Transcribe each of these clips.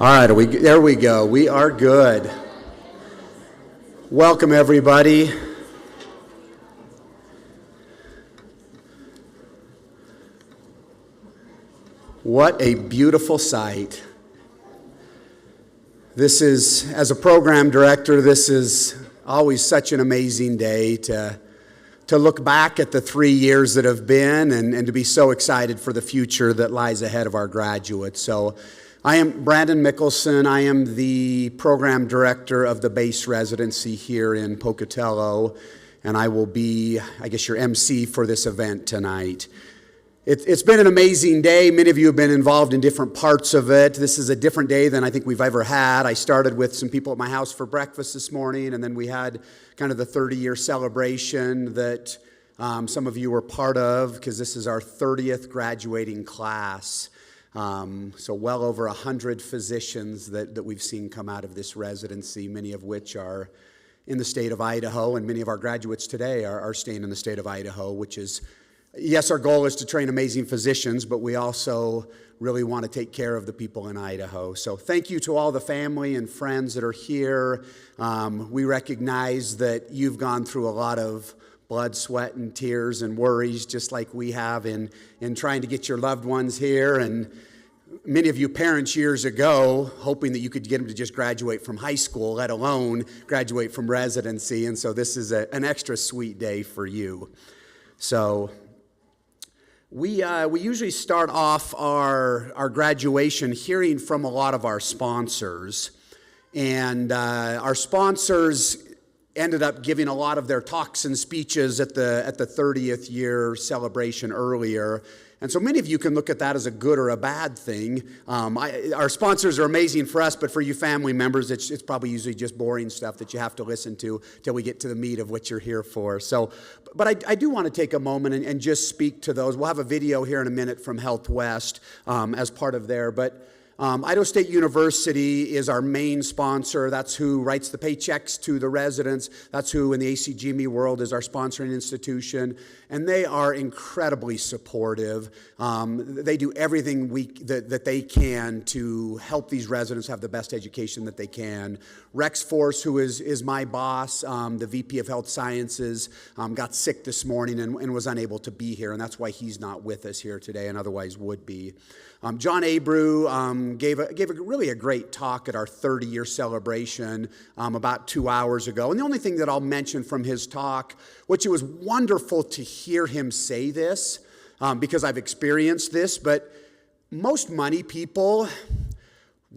All right, there we go. We are good. Welcome, everybody. What a beautiful sight. This is, as a program director, this is always such an amazing day to look back at the 3 years that have been and to be so excited for the future that lies ahead of our graduates. So I am Brandon Mickelson. I am the program director of the base residency here in Pocatello, and I will be, I guess, your MC for this event tonight. It's been an amazing day. Many of you have been involved in different parts of it. This is a different day than I think we've ever had. I started with some people at my house for breakfast this morning, and then we had kind of the 30-year celebration that some of you were part of, because this is our 30th graduating class. So well over 100 physicians that we've seen come out of this residency, many of which are in the state of Idaho, and many of our graduates today are staying in the state of Idaho, which is, yes, our goal is to train amazing physicians, but we also really want to take care of the people in Idaho. So thank you to all the family and friends that are here. We recognize that you've gone through a lot of blood, sweat, and tears and worries, just like we have in trying to get your loved ones here. And many of you parents years ago, hoping that you could get them to just graduate from high school, let alone graduate from residency. And so this is an extra sweet day for you. So we usually start off our graduation hearing from a lot of our sponsors. And our sponsors ended up giving a lot of their talks and speeches at the 30th year celebration earlier. And so many of you can look at that as a good or a bad thing. Our sponsors are amazing for us, but for you family members, it's probably usually just boring stuff that you have to listen to till we get to the meat of what you're here for. So, but I do want to take a moment and just speak to those. We'll have a video here in a minute from Health West as part of there, but Idaho State University is our main sponsor. That's who writes the paychecks to the residents. That's who in the ACGME world is our sponsoring institution. And they are incredibly supportive. They do everything that they can to help these residents have the best education that they can. Rex Force, who is my boss, the VP of Health Sciences, got sick this morning and was unable to be here. And that's why he's not with us here today and otherwise would be. John Abreu gave really a great talk at our 30-year celebration about 2 hours ago. And the only thing that I'll mention from his talk, which it was wonderful to hear him say this, because I've experienced this, but most money people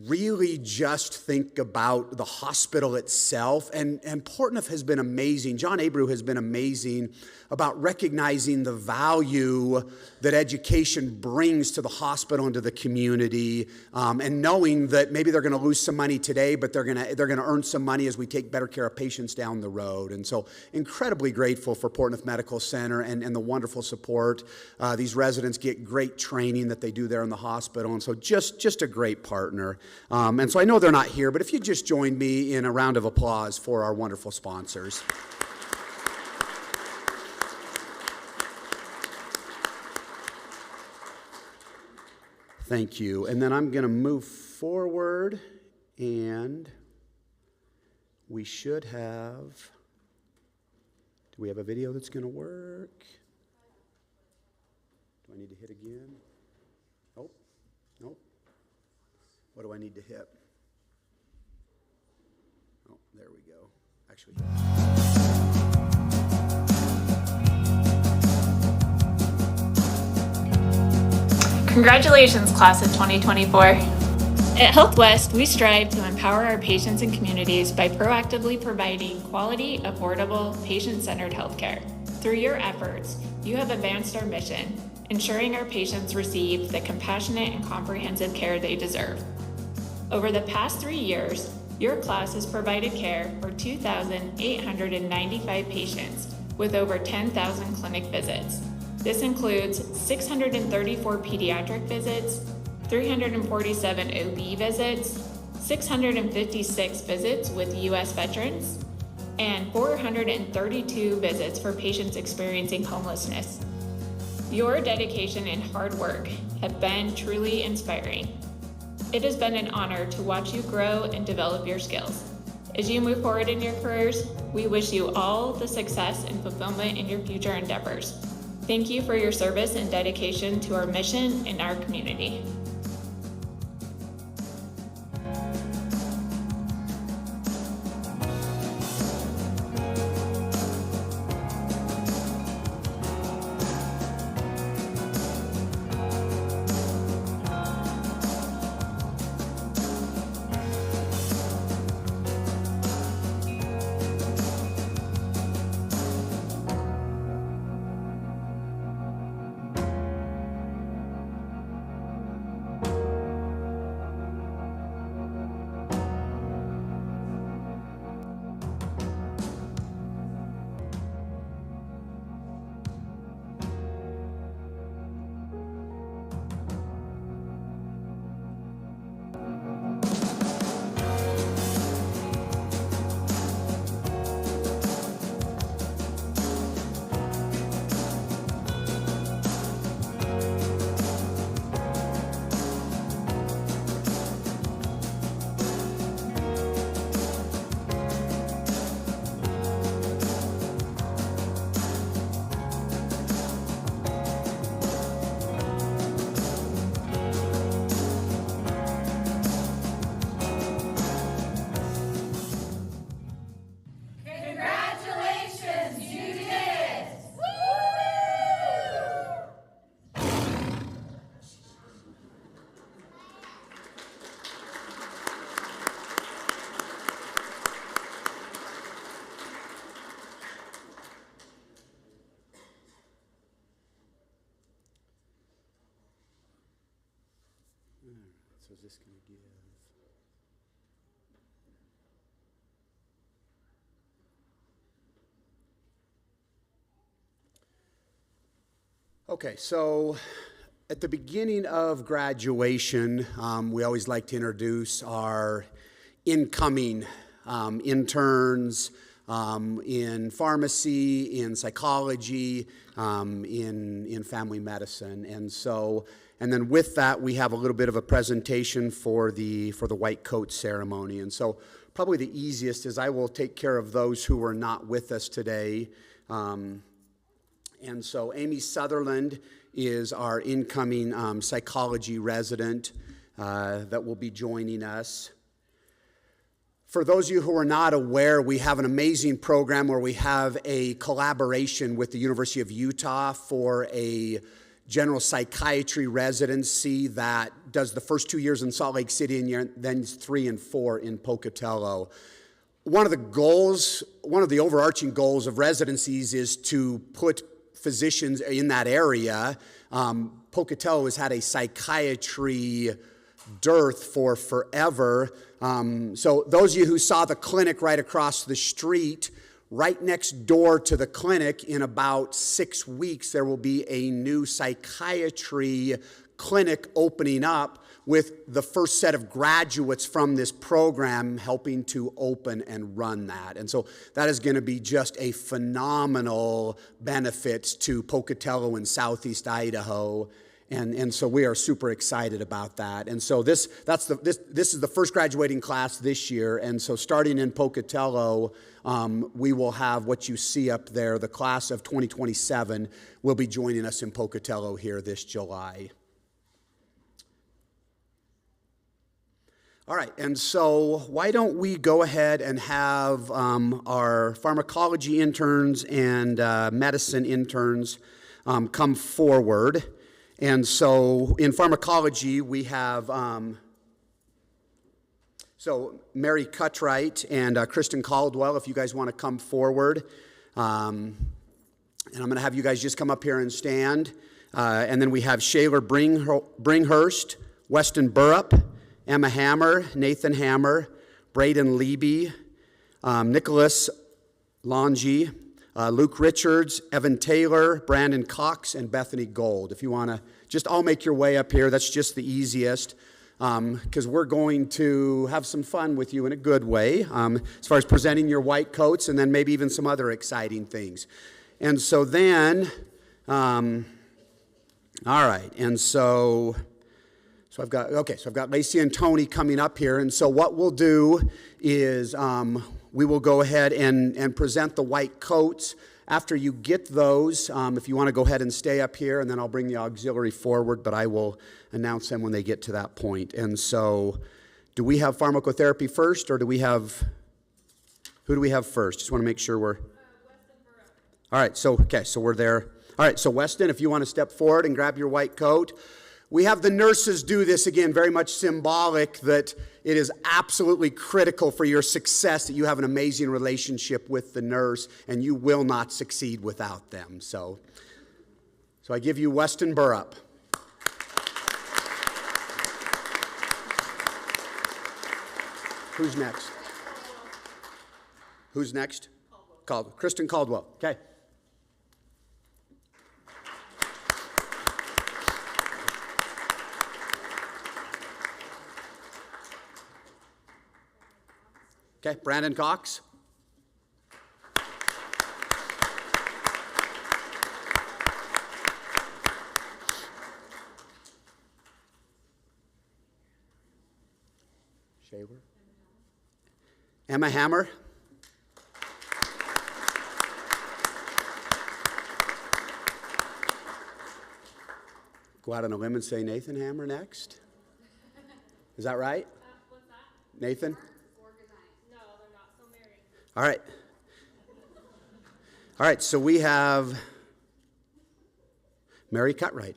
really just think about the hospital itself. And Portneuf has been amazing. John Abreu has been amazing about recognizing the value that education brings to the hospital and to the community, and knowing that maybe they're going to lose some money today, but they're going to earn some money as we take better care of patients down the road. And so incredibly grateful for Portneuf Medical Center and the wonderful support. These residents get great training that they do there in the hospital, and so just a great partner. And so I know they're not here, but if you just join me in a round of applause for our wonderful sponsors. Thank you. And then I'm going to move forward, and we should have, do we have a video that's going to work? Do I need to hit again? Nope. Nope. What do I need to hit? Oh, there we go. Actually. Congratulations, class of 2024. At Health West, we strive to empower our patients and communities by proactively providing quality, affordable, patient-centered healthcare. Through your efforts, you have advanced our mission, ensuring our patients receive the compassionate and comprehensive care they deserve. Over the past 3 years, your class has provided care for 2,895 patients with over 10,000 clinic visits. This includes 634 pediatric visits, 347 OB visits, 656 visits with U.S. veterans, and 432 visits for patients experiencing homelessness. Your dedication and hard work have been truly inspiring. It has been an honor to watch you grow and develop your skills. As you move forward in your careers, we wish you all the success and fulfillment in your future endeavors. Thank you for your service and dedication to our mission and our community. So is this going to give? Okay, so at the beginning of graduation, we always like to introduce our incoming interns in pharmacy, in psychology, in family medicine, and then with that, we have a little bit of a presentation for the white coat ceremony. And so probably the easiest is I will take care of those who are not with us today. And so Amy Sutherland is our incoming psychology resident that will be joining us. For those of you who are not aware, we have an amazing program where we have a collaboration with the University of Utah for a general psychiatry residency that does the first 2 years in Salt Lake City and then 3 and 4 in Pocatello. One of the overarching goals of residencies is to put physicians in that area. Pocatello has had a psychiatry dearth for forever. So those of you who saw the clinic right across the street, right next door to the clinic, in about 6 weeks, there will be a new psychiatry clinic opening up with the first set of graduates from this program helping to open and run that. And so that is going to be just a phenomenal benefit to Pocatello and Southeast Idaho. And so we are super excited about that. And so this is the first graduating class this year. And so starting in Pocatello, we will have what you see up there. The class of 2027 will be joining us in Pocatello here this July. All right, and so why don't we go ahead and have our pharmacology interns and medicine interns come forward. And so in pharmacology, we have Mary Cutright and Kristen Caldwell, if you guys want to come forward. And I'm going to have you guys just come up here and stand. And then we have Shayla Bringhurst, Weston Burrup, Emma Hammer, Nathan Hammer, Braden Leby, Nicholas Longy, Luke Richards, Evan Taylor, Brandon Cox, and Bethany Gold. If you want to just all make your way up here, that's just the easiest, because we're going to have some fun with you in a good way, as far as presenting your white coats and then maybe even some other exciting things. And so then, all right, and so So I've got Lacey and Tony coming up here, and so what we'll do is we will go ahead and present the white coats. After you get those, if you want to go ahead and stay up here, and then I'll bring the auxiliary forward, but I will announce them when they get to that point. And so, do we have pharmacotherapy first, or who do we have first? Just want to make sure we're... All right, so we're there. All right, so Weston, if you want to step forward and grab your white coat. We have the nurses do this, again, very much symbolic that it is absolutely critical for your success that you have an amazing relationship with the nurse, and you will not succeed without them. So I give you Weston Burrup. Who's next? Who's next? Kristen Caldwell. Okay. Okay, Brandon Cox. Shaver. Emma Hammer. Go out on a limb and say Nathan Hammer next. Is that right? What's that? Nathan? No, they're not so married. All right. All right, so we have Mary Cutright.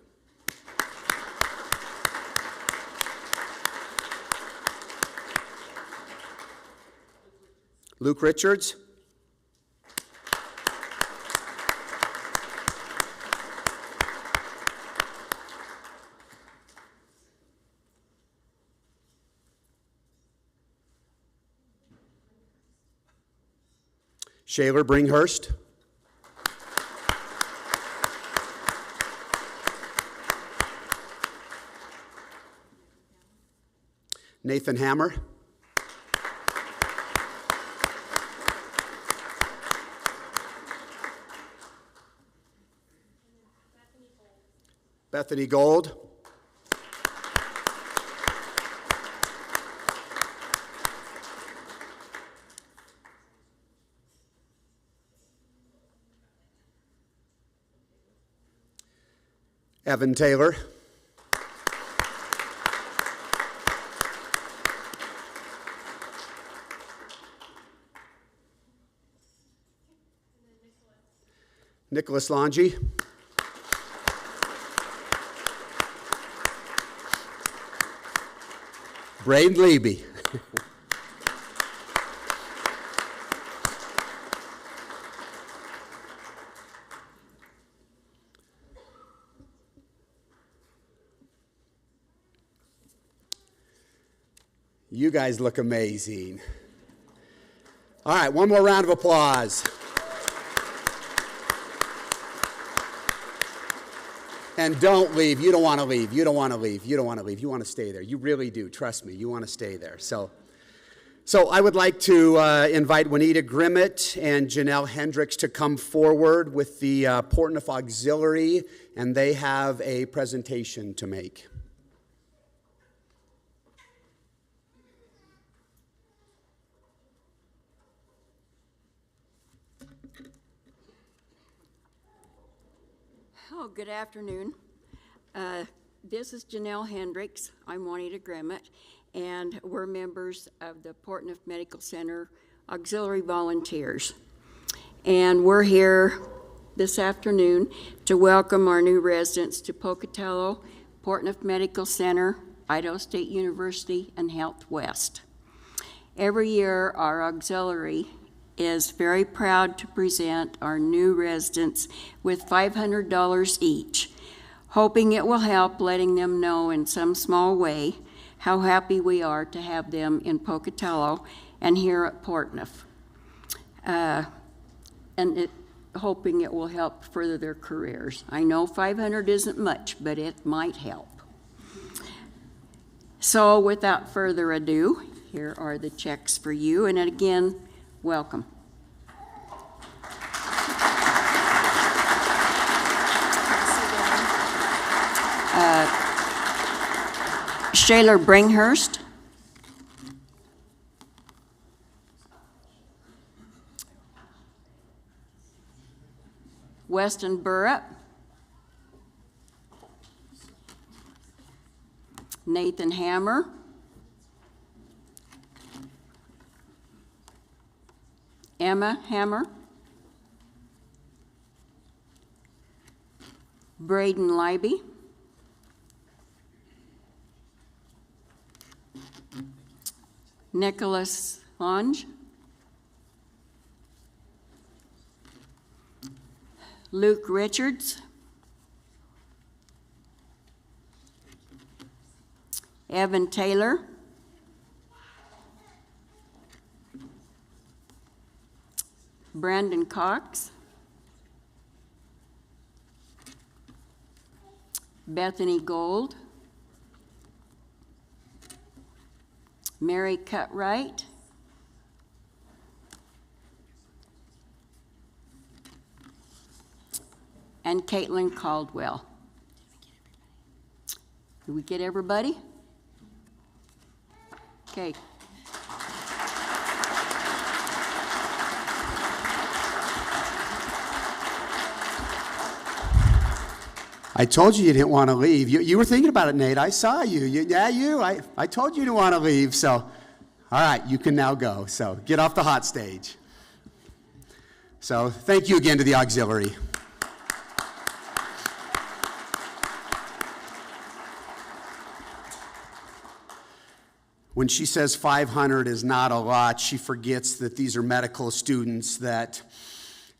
Luke Richards. Shayla Bringhurst. Nathan Hammer. Bethany Gold. Evan Taylor. Nicholas Longy. Braden Leby. You guys look amazing. All right, one more round of applause. And don't leave. You don't want to leave. You don't want to leave. You don't want to leave. You want to stay there. You really do. Trust me. You want to stay there. So I would like to invite Juanita Grimmett and Janelle Hendricks to come forward with the Portneuf Auxiliary, and they have a presentation to make. Oh, good afternoon. This is Janelle Hendricks. I'm Juanita Grimmett, and we're members of the Portneuf Medical Center Auxiliary Volunteers. And we're here this afternoon to welcome our new residents to Pocatello, Portneuf Medical Center, Idaho State University, and Health West. Every year, our auxiliary is very proud to present our new residents with $500 each, hoping it will help letting them know in some small way how happy we are to have them in Pocatello and here at Portneuf. Hoping it will help further their careers. I know 500 isn't much, but it might help. So without further ado, here are the checks for you, and again, welcome. Shayla Bringhurst. Weston Burrup. Nathan Hammer. Emma Hammer. Braden Leiby. Nicholas Lange. Luke Richards. Evan Taylor. Brandon Cox. Bethany Gold. Mary Cutright. And Caitlin Caldwell. Did we get everybody? Okay. I told you didn't want to leave. You were thinking about it, Nate. I saw you. I told you to want to leave. So, all right, you can now go. So get off the hot stage. So thank you again to the auxiliary. When she says 500 is not a lot, she forgets that these are medical students, that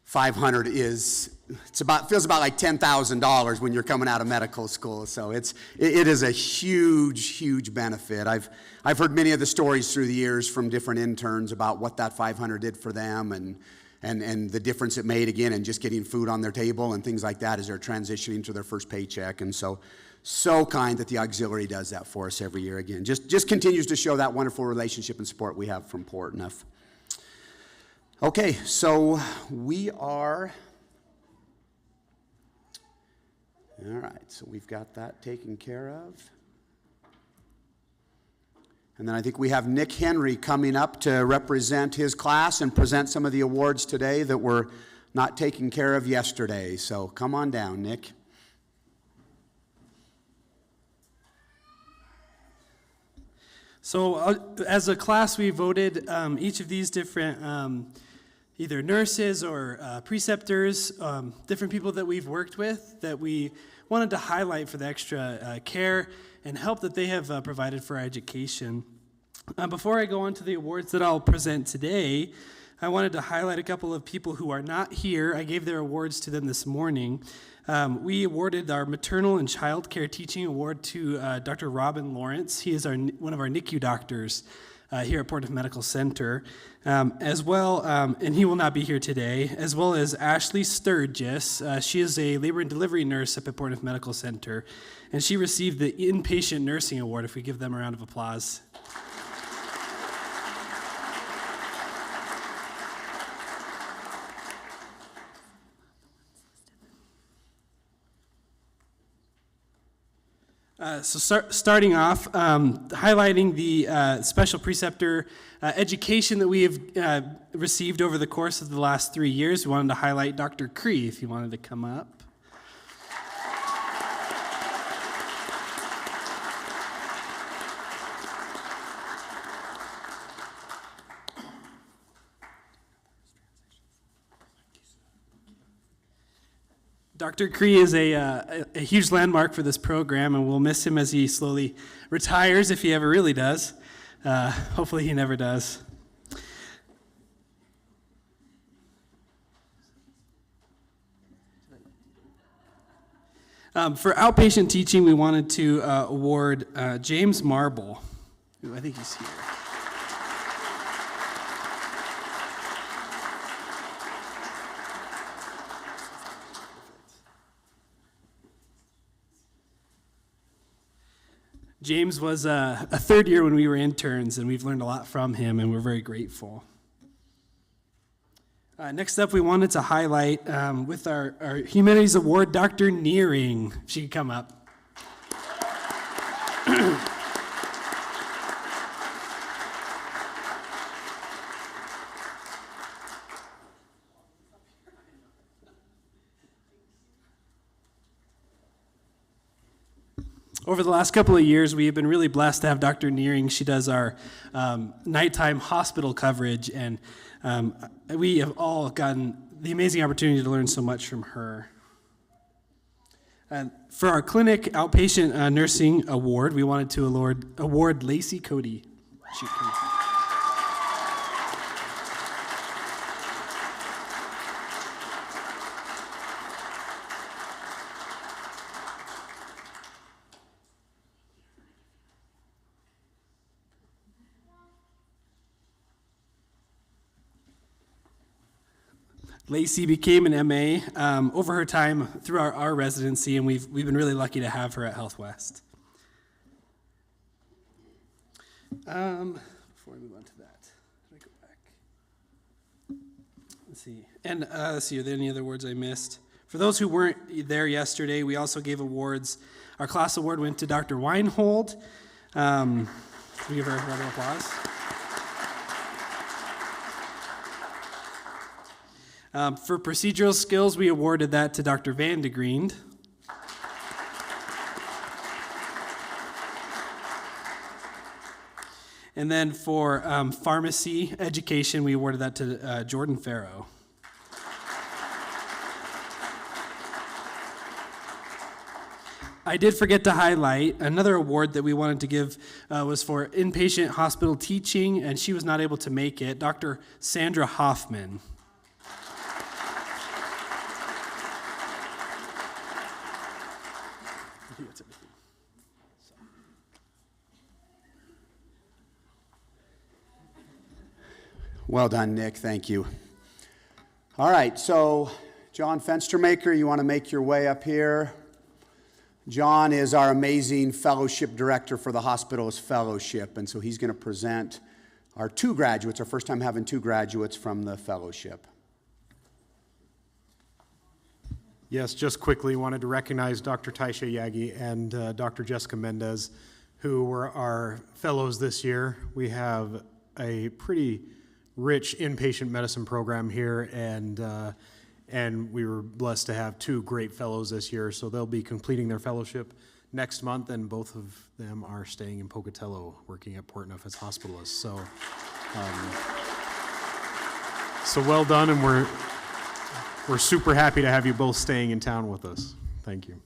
500 feels about like $10,000 when you're coming out of medical school. So it is a huge benefit. I've heard many of the stories through the years from different interns about what that 500 did for them and the difference it made again in just getting food on their table and things like that as they're transitioning to their first paycheck. And so kind that the auxiliary does that for us every year again. Just continues to show that wonderful relationship and support we have from Portneuf. Okay, so we are, all right, so we've got that taken care of. And then I think we have Nick Henry coming up to represent his class and present some of the awards today that were not taken care of yesterday. So come on down, Nick. So as a class, we voted each of these different either nurses or preceptors, different people that we've worked with that we wanted to highlight for the extra care and help that they have provided for our education. Before I go on to the awards that I'll present today, I wanted to highlight a couple of people who are not here. I gave their awards to them this morning. We awarded our Maternal and Child Care Teaching Award to Dr. Robin Lawrence. He is one of our NICU doctors here at Portneuf Medical Center, as well, and he will not be here today, as well as Ashley Sturgis. She is a labor and delivery nurse up at Portneuf Medical Center, and she received the Inpatient Nursing Award, if we give them a round of applause. Starting off, highlighting the special preceptor education that we have received over the course of the last 3 years, we wanted to highlight Dr. Cree, if you wanted to come up. Dr. Cree is a huge landmark for this program, and we'll miss him as he slowly retires, if he ever really does. Hopefully he never does. For outpatient teaching, we wanted to award James Marble, who I think he's here. James was a third year when we were interns, and we've learned a lot from him, and we're very grateful. Next up, we wanted to highlight, with our Humanities Award, Dr. Nearing. If she could come up. over the last couple of years, we have been really blessed to have Dr. Nearing. She does our nighttime hospital coverage, and we have all gotten the amazing opportunity to learn so much from her. For our clinic outpatient nursing award, we wanted to award Lacey Cody. Shoot, come on. Lacey became an MA over her time through our residency, and we've been really lucky to have her at Health West. Before we move on to that, let me go back. Let's see. And let's see, are there any other awards I missed? For those who weren't there yesterday, we also gave awards. Our class award went to Dr. Weinhold. Can we give her a round of applause? For procedural skills, we awarded that to Dr. Van de Griend. And then for pharmacy education, we awarded that to Jordan Farrow. I did forget to highlight another award that we wanted to give was for inpatient hospital teaching, and she was not able to make it, Dr. Sandra Hoffman. Well done, Nick. Thank you. All right, so John Fenstermaker, you want to make your way up here? John is our amazing fellowship director for the hospital's fellowship, and so he's going to present our two graduates, our first time having two graduates from the fellowship. Yes, just quickly wanted to recognize Dr. Taisha Yagi and Dr. Jessica Mendez, who were our fellows this year. We have a pretty rich inpatient medicine program here, and we were blessed to have two great fellows this year. So they'll be completing their fellowship next month, and both of them are staying in Pocatello, working at Portneuf as hospitalists. So well done, and we're super happy to have you both staying in town with us. Thank you.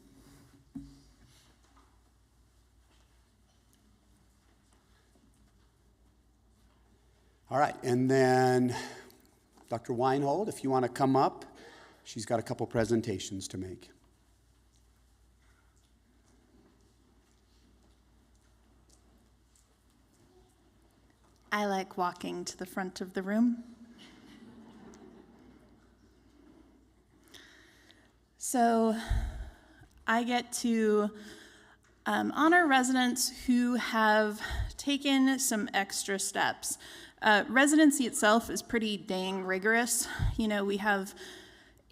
All right, and then Dr. Weinhold, if you want to come up, she's got a couple presentations to make. I like walking to the front of the room. So I get to honor residents who have taken some extra steps. Residency itself is pretty dang rigorous. You know, we have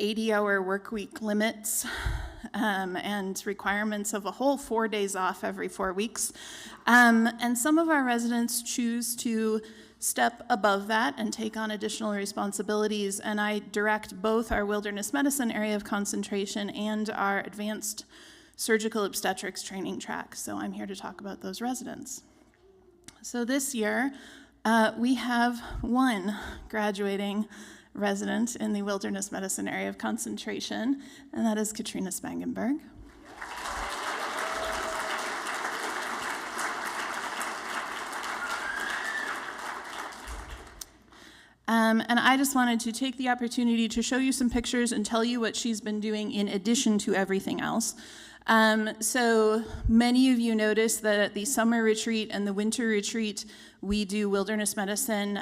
80-hour work week limits and requirements of a whole 4 days off every 4 weeks. And some of our residents choose to step above that and take on additional responsibilities. And I direct both our wilderness medicine area of concentration and our advanced surgical obstetrics training track. So I'm here to talk about those residents. So this year, we have one graduating resident in the wilderness medicine area of concentration, and that is Katrina Spangenberg. And I just wanted to take the opportunity to show you some pictures and tell you what she's been doing in addition to everything else. So many of you noticed that at the summer retreat and the winter retreat, we do wilderness medicine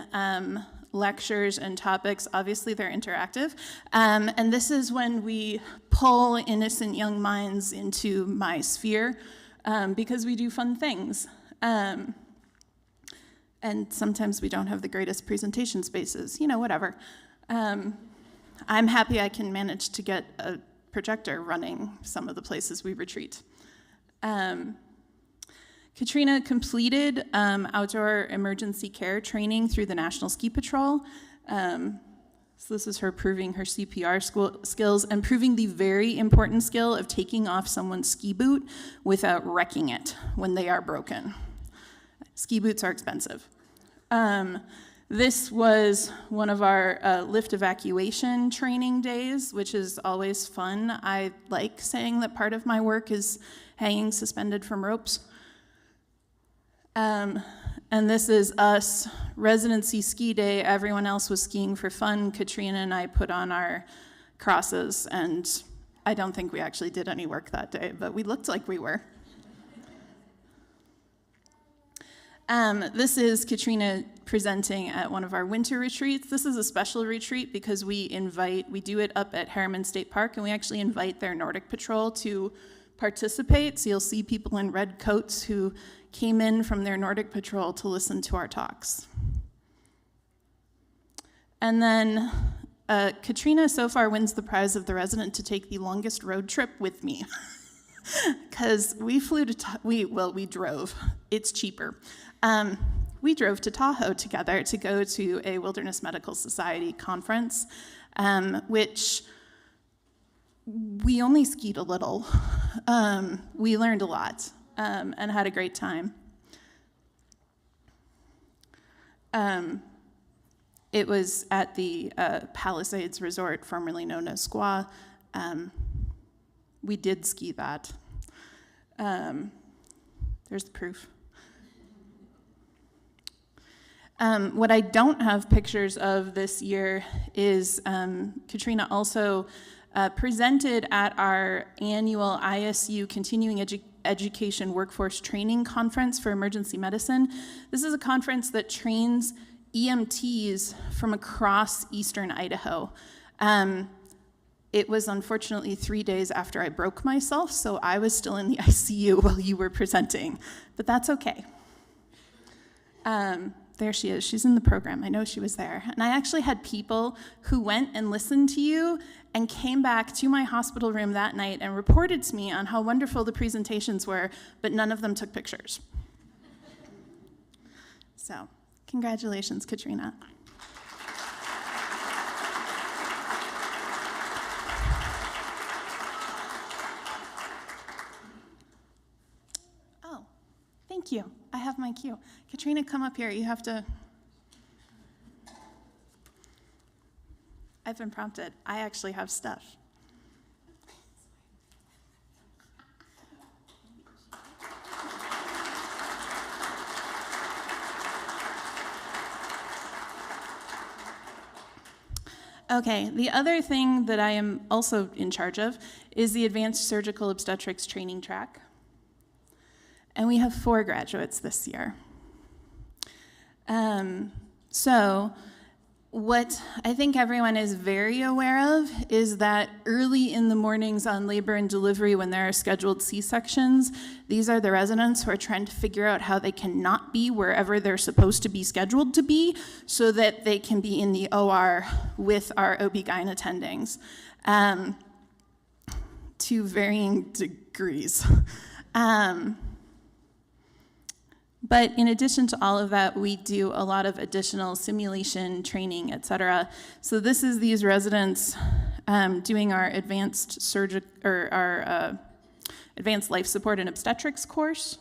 lectures and topics. Obviously, they're interactive. And this is when we pull innocent young minds into my sphere because we do fun things. And sometimes we don't have the greatest presentation spaces, whatever. I'm happy I can manage to get a projector running some of the places we retreat. Katrina completed outdoor emergency care training through the National Ski Patrol. So this is her proving her CPR skills and proving the very important skill of taking off someone's ski boot without wrecking it when they are broken. Ski boots are expensive. This was one of our lift evacuation training days, which is always fun. I like saying that part of my work is hanging suspended from ropes. And this is us, residency ski day. Everyone else was skiing for fun. Katrina and I put on our crosses, and I don't think we actually did any work that day, but we looked like we were. This is Katrina presenting at one of our winter retreats. This is a special retreat because we do it up at Harriman State Park, and we actually invite their Nordic Patrol to participate. So you'll see people in red coats who came in from their Nordic Patrol to listen to our talks. And then Katrina so far wins the prize of the resident to take the longest road trip with me. Because we drove. It's cheaper. We drove to Tahoe together to go to a Wilderness Medical Society conference, which we only skied a little. We learned a lot and had a great time. It was at the Palisades Resort, formerly known as Squaw. We did ski that. There's the proof. What I don't have pictures of this year is Katrina also presented at our annual ISU Continuing Education Workforce Training Conference for Emergency Medicine. This is a conference that trains EMTs from across eastern Idaho. It was unfortunately 3 days after I broke myself, so I was still in the ICU while you were presenting, but that's okay. There she is. She's in the program. I know she was there. And I actually had people who went and listened to you and came back to my hospital room that night and reported to me on how wonderful the presentations were, but none of them took pictures. So, congratulations, Katrina. Oh, thank you. I have my cue. Katrina, come up here. You have to... I've been prompted. I actually have stuff. Okay, the other thing that I am also in charge of is the Advanced Surgical Obstetrics Training Track. And we have 4 graduates this year. So what I think everyone is very aware of is that early in the mornings on labor and delivery when there are scheduled C-sections, these are the residents who are trying to figure out how they can not be wherever they're supposed to be scheduled to be so that they can be in the OR with our OB-GYN attendings to varying degrees. But in addition to all of that, we do a lot of additional simulation, training, et cetera. So this is these residents doing our advanced advanced life support and obstetrics course.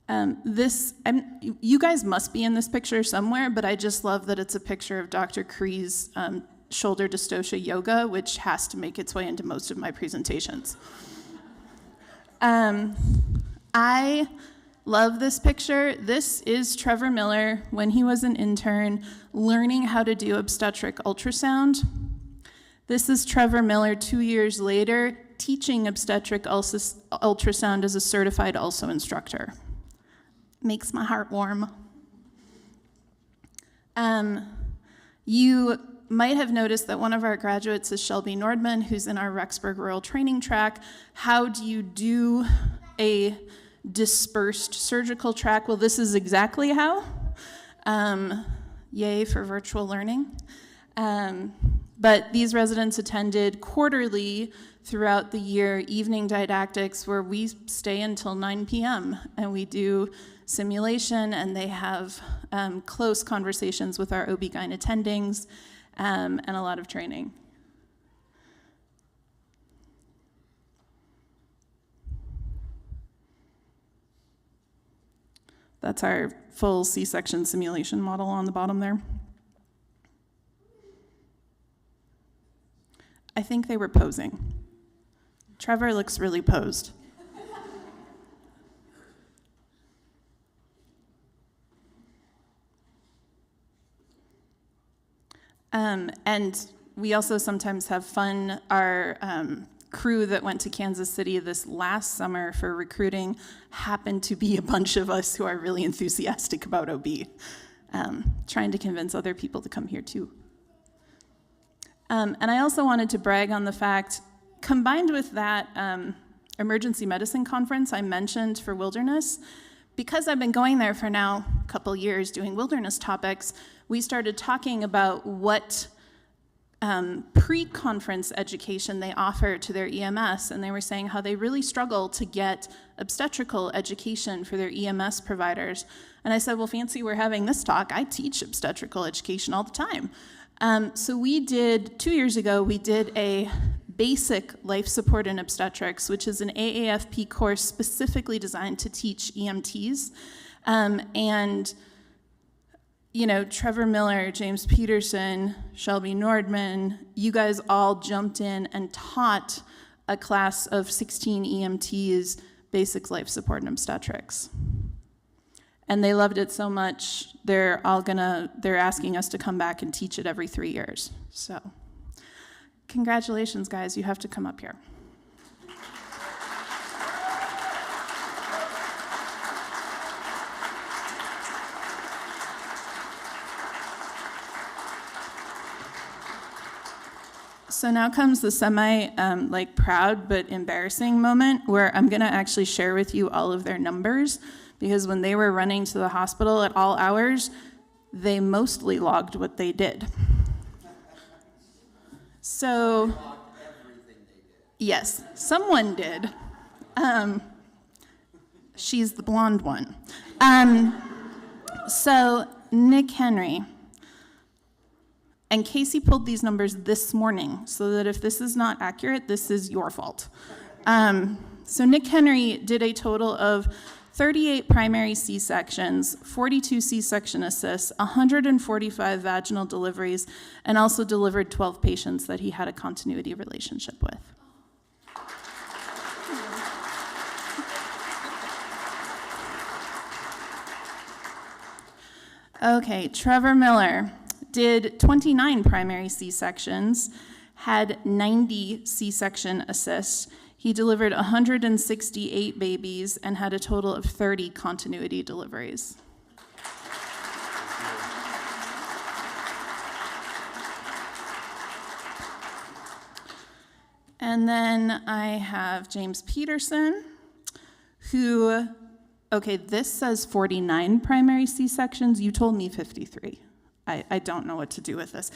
You guys must be in this picture somewhere, but I just love that it's a picture of Dr. Cree's shoulder dystocia yoga, which has to make its way into most of my presentations. I love this picture. This is Trevor Miller when he was an intern learning how to do obstetric ultrasound. This is Trevor Miller 2 years later teaching obstetric ultrasound as a certified also instructor. Makes my heart warm. You might have noticed that one of our graduates is Shelby Nordman, who's in our Rexburg Rural Training Track. How do you do a dispersed surgical track? Well, this is exactly how. Yay for virtual learning. But these residents attended quarterly throughout the year evening didactics where we stay until 9 p.m. and we do simulation, and they have close conversations with our OB-GYN attendings and a lot of training. That's our full C-section simulation model on the bottom there. I think they were posing. Trevor looks really posed. And we also sometimes have fun. Our crew that went to Kansas City this last summer for recruiting happened to be a bunch of us who are really enthusiastic about OB, trying to convince other people to come here too. And I also wanted to brag on the fact, combined with that emergency medicine conference I mentioned for wilderness, because I've been going there for now a couple years doing wilderness topics, we started talking about what pre-conference education they offer to their EMS, and they were saying how they really struggle to get obstetrical education for their EMS providers. And I said, well, fancy we're having this talk. I teach obstetrical education all the time. So we did, 2 years ago, we did a basic life support in obstetrics, which is an AAFP course specifically designed to teach EMTs. And you know, Trevor Miller, James Peterson, Shelby Nordman, you guys all jumped in and taught a class of 16 EMTs basic life support in obstetrics. And they loved it so much, they're asking us to come back and teach it every 3 years. So, congratulations, guys, you have to come up here. So now comes the proud but embarrassing moment where I'm gonna actually share with you all of their numbers, because when they were running to the hospital at all hours, they mostly logged what they did. So, yes, someone did. She's the blonde one. So Nick Henry. And Casey pulled these numbers this morning, so that if this is not accurate, this is your fault. So Nick Henry did a total of 38 primary C-sections, 42 C-section assists, 145 vaginal deliveries, and also delivered 12 patients that he had a continuity relationship with. Okay, Trevor Miller did 29 primary C-sections, had 90 C-section assists. He delivered 168 babies and had a total of 30 continuity deliveries. And then I have James Peterson, who, okay, this says 49 primary C-sections. You told me 53. I don't know what to do with this.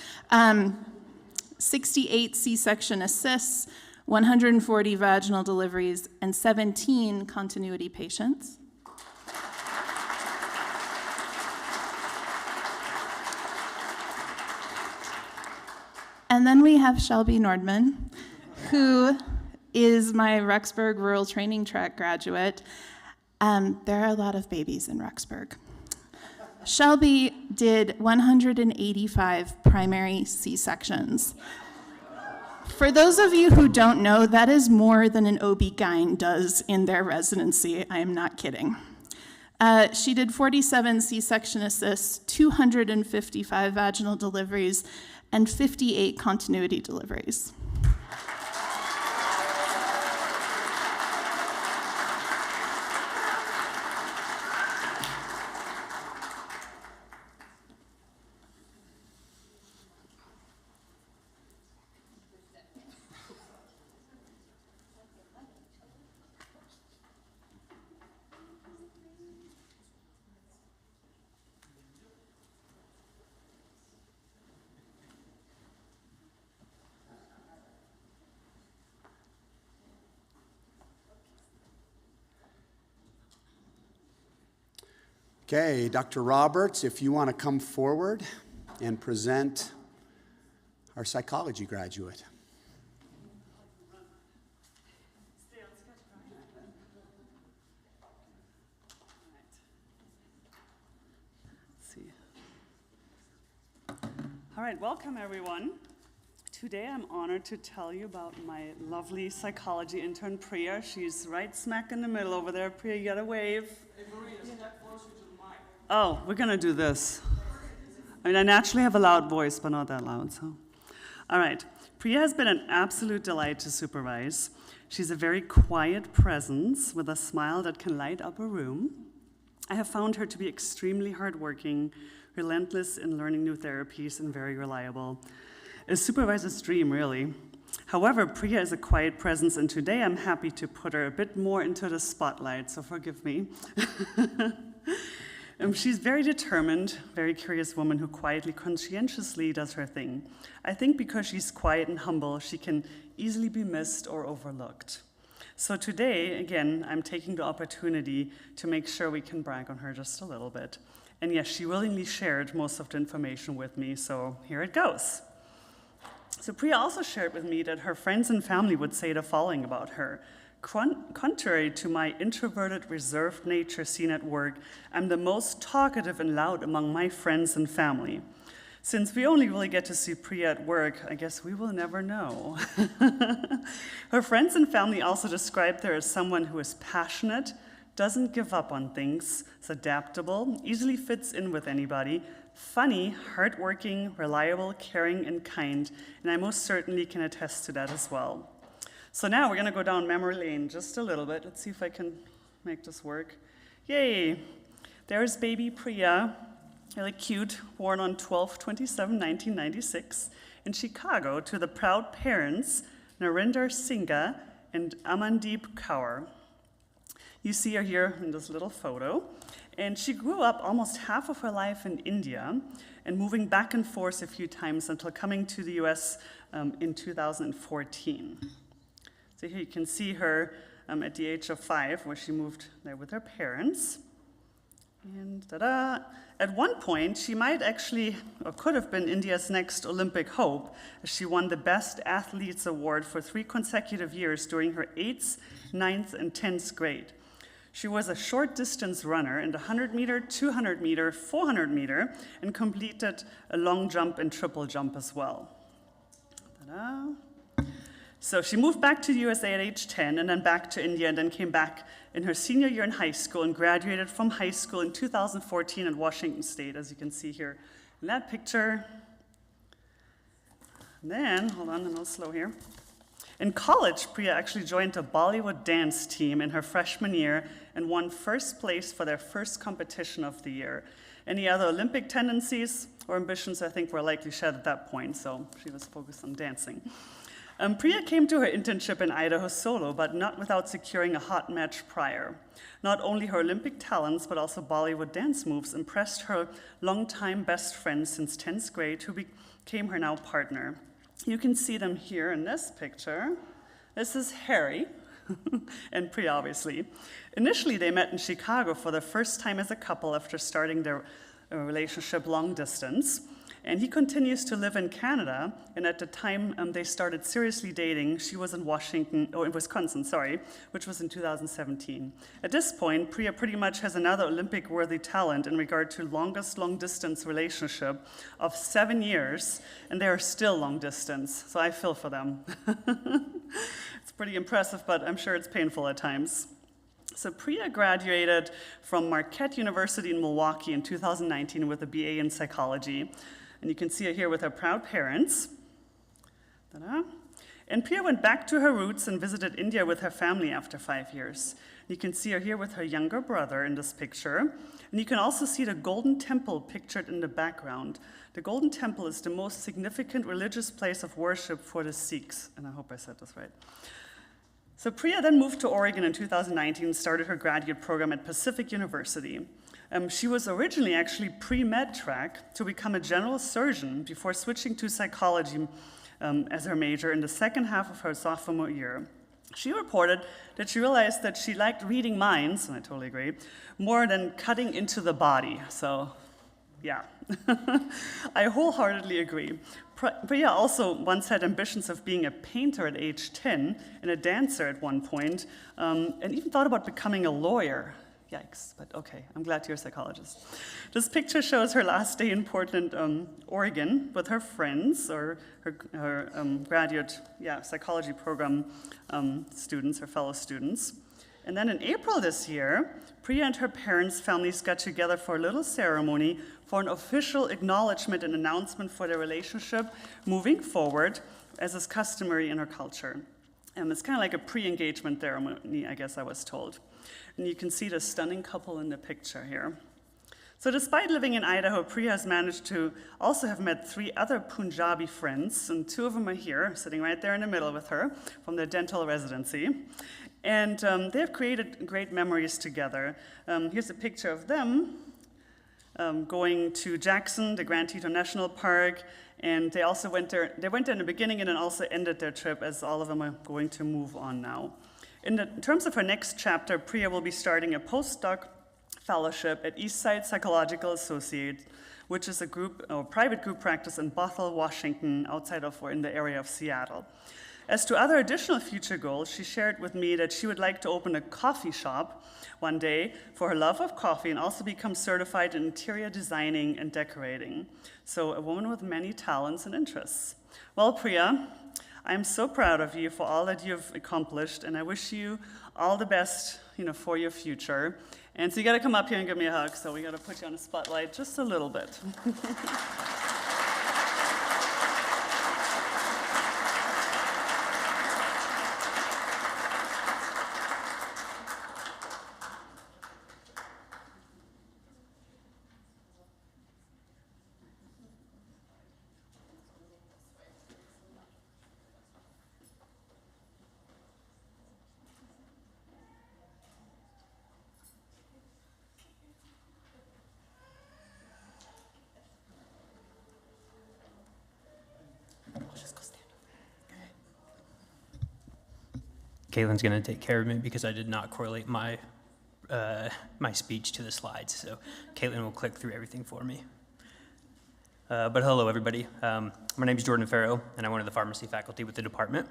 68 C-section assists, 140 vaginal deliveries, and 17 continuity patients. And then we have Shelby Nordman, who is my Rexburg Rural Training Track graduate. There are a lot of babies in Rexburg. Shelby did 185 primary C-sections. For those of you who don't know, that is more than an OB-GYN does in their residency. I am not kidding. She did 47 C-section assists, 255 vaginal deliveries, and 58 continuity deliveries. Okay, Dr. Roberts, if you want to come forward and present our psychology graduate. All right, welcome everyone. Today I'm honored to tell you about my lovely psychology intern, Priya. She's right smack in the middle over there. Priya, you gotta wave. Hey, Maria, step closer to the mic. Oh, we're gonna do this. I mean, I naturally have a loud voice, but not that loud, so. All right, Priya has been an absolute delight to supervise. She's a very quiet presence with a smile that can light up a room. I have found her to be extremely hardworking, relentless in learning new therapies, and very reliable. A supervisor's dream, really. However, Priya is a quiet presence, and today I'm happy to put her a bit more into the spotlight, so forgive me. She's very determined, very curious woman who quietly, conscientiously does her thing. I think because she's quiet and humble, she can easily be missed or overlooked. So today, again, I'm taking the opportunity to make sure we can brag on her just a little bit. And yes, she willingly shared most of the information with me, so here it goes. So Priya also shared with me that her friends and family would say the following about her. Contrary to my introverted, reserved nature seen at work, I'm the most talkative and loud among my friends and family. Since we only really get to see Priya at work, I guess we will never know. Her friends and family also described her as someone who is passionate, doesn't give up on things, is adaptable, easily fits in with anybody, funny, hardworking, reliable, caring, and kind, and I most certainly can attest to that as well. So now we're gonna go down memory lane just a little bit. Let's see if I can make this work. Yay! There's baby Priya, really cute, born on 12/27/1996 in Chicago to the proud parents, Narinder Singha and Amandeep Kaur. You see her here in this little photo. And she grew up almost half of her life in India and moving back and forth a few times until coming to the US in 2014. So here you can see her at the age of 5, where she moved there with her parents. And ta-da! At one point, she might actually, or could have been India's next Olympic hope, as she won the Best Athletes Award for 3 consecutive years during her 8th, 9th, and 10th grade. She was a short distance runner in the 100 meter, 200 meter, 400 meter, and completed a long jump and triple jump as well. Ta-da. So she moved back to the USA at age 10 and then back to India and then came back in her senior year in high school and graduated from high school in 2014 at Washington State, as you can see here in that picture. And then, hold on, I'm a little slow here. In college, Priya actually joined a Bollywood dance team in her freshman year and won first place for their first competition of the year. Any other Olympic tendencies or ambitions, I think, were likely shed at that point, so she was focused on dancing. Priya came to her internship in Idaho solo, but not without securing a hot match prior. Not only her Olympic talents, but also Bollywood dance moves impressed her longtime best friend since 10th grade, who became her now partner. You can see them here in this picture. This is Harry and Priya, obviously. Initially, they met in Chicago for the first time as a couple after starting their relationship long distance. And he continues to live in Canada, and at the time they started seriously dating, she was in Wisconsin, which was in 2017. At this point, Priya pretty much has another Olympic-worthy talent in regard to longest long-distance relationship of 7 years, and they are still long-distance, so I feel for them. It's pretty impressive, but I'm sure it's painful at times. So Priya graduated from Marquette University in Milwaukee in 2019 with a BA in psychology. And you can see her here with her proud parents. Ta-da. And Priya went back to her roots and visited India with her family after 5 years. You can see her here with her younger brother in this picture. And you can also see the Golden Temple pictured in the background. The Golden Temple is the most significant religious place of worship for the Sikhs. And I hope I said this right. So Priya then moved to Oregon in 2019 and started her graduate program at Pacific University. She was originally actually pre-med track to become a general surgeon before switching to psychology as her major in the second half of her sophomore year. She reported that she realized that she liked reading minds, and I totally agree, more than cutting into the body. So, yeah, I wholeheartedly agree. Priya also once had ambitions of being a painter at age 10 and a dancer at one point, and even thought about becoming a lawyer. Yikes, but okay, I'm glad you're a psychologist. This picture shows her last day in Portland, Oregon, with her friends, or her graduate psychology program students, her fellow students. And then in April this year, Priya and her parents' families got together for a little ceremony for an official acknowledgement and announcement for their relationship moving forward, as is customary in her culture. It's kind of like a pre-engagement ceremony, I guess I was told. And you can see the stunning couple in the picture here. So despite living in Idaho, Priya has managed to also have met 3 other Punjabi friends, and 2 of them are here, sitting right there in the middle with her, from their dental residency. And they have created great memories together. Here's a picture of them going to Jackson, the Grand Teton National Park, and they also went there in the beginning and then also ended their trip, as all of them are going to move on now. In terms of her next chapter, Priya will be starting a postdoc fellowship at Eastside Psychological Associates, which is a private group practice in Bothell, Washington, outside of or in the area of Seattle. As to other additional future goals, she shared with me that she would like to open a coffee shop one day for her love of coffee and also become certified in interior designing and decorating. So a woman with many talents and interests. Well, Priya, I'm so proud of you for all that you've accomplished, and I wish you all the best, for your future. And so you got to come up here and give me a hug. So we got to put you on the spotlight just a little bit. Caitlin's going to take care of me because I did not correlate my my speech to the slides. So Caitlin will click through everything for me. But hello, everybody. My name is Jordan Farrow, and I'm one of the pharmacy faculty with the department.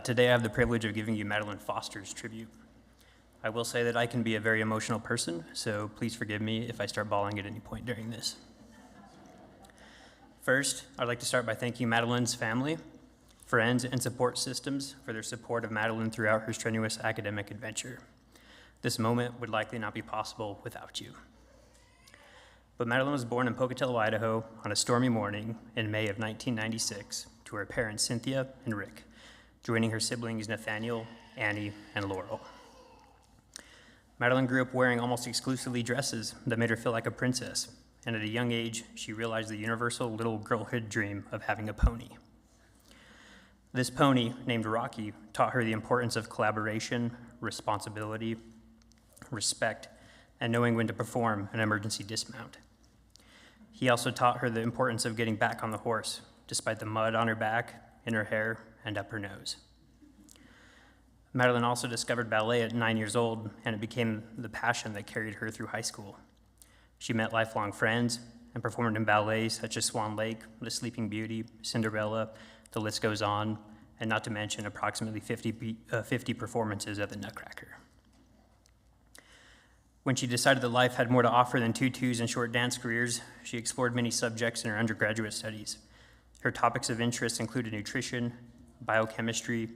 Today, I have the privilege of giving you Madeline Foster's tribute. I will say that I can be a very emotional person, so please forgive me if I start bawling at any point during this. First, I'd like to start by thanking Madeline's family, friends, and support systems for their support of Madeline throughout her strenuous academic adventure. This moment would likely not be possible without you. But Madeline was born in Pocatello, Idaho on a stormy morning in May of 1996 to her parents Cynthia and Rick, joining her siblings Nathaniel, Annie, and Laurel. Madeline grew up wearing almost exclusively dresses that made her feel like a princess, and at a young age, she realized the universal little girlhood dream of having a pony. This pony, named Rocky, taught her the importance of collaboration, responsibility, respect, and knowing when to perform an emergency dismount. He also taught her the importance of getting back on the horse, despite the mud on her back, in her hair, and up her nose. Madeline also discovered ballet at 9 years old, and it became the passion that carried her through high school. She met lifelong friends and performed in ballets such as Swan Lake, The Sleeping Beauty, Cinderella, the list goes on, and not to mention approximately 50 performances at the Nutcracker. When she decided that life had more to offer than tutus and short dance careers, she explored many subjects in her undergraduate studies. Her topics of interest included nutrition, biochemistry,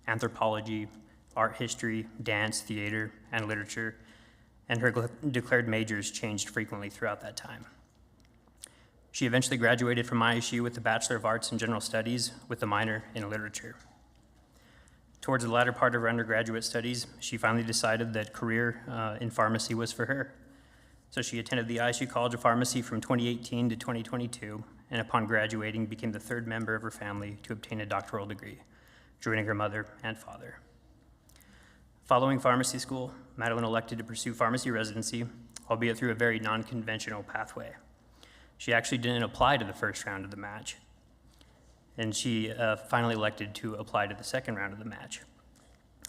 anthropology, art history, dance, theater, and literature, and her declared majors changed frequently throughout that time. She eventually graduated from ISU with a Bachelor of Arts in General Studies with a minor in literature. Towards the latter part of her undergraduate studies, she finally decided that career in pharmacy was for her. So she attended the ISU College of Pharmacy from 2018 to 2022, and upon graduating, became the third member of her family to obtain a doctoral degree, joining her mother and father. Following pharmacy school, Madeline elected to pursue pharmacy residency, albeit through a very non-conventional pathway. She actually didn't apply to the first round of the match, and she finally elected to apply to the second round of the match.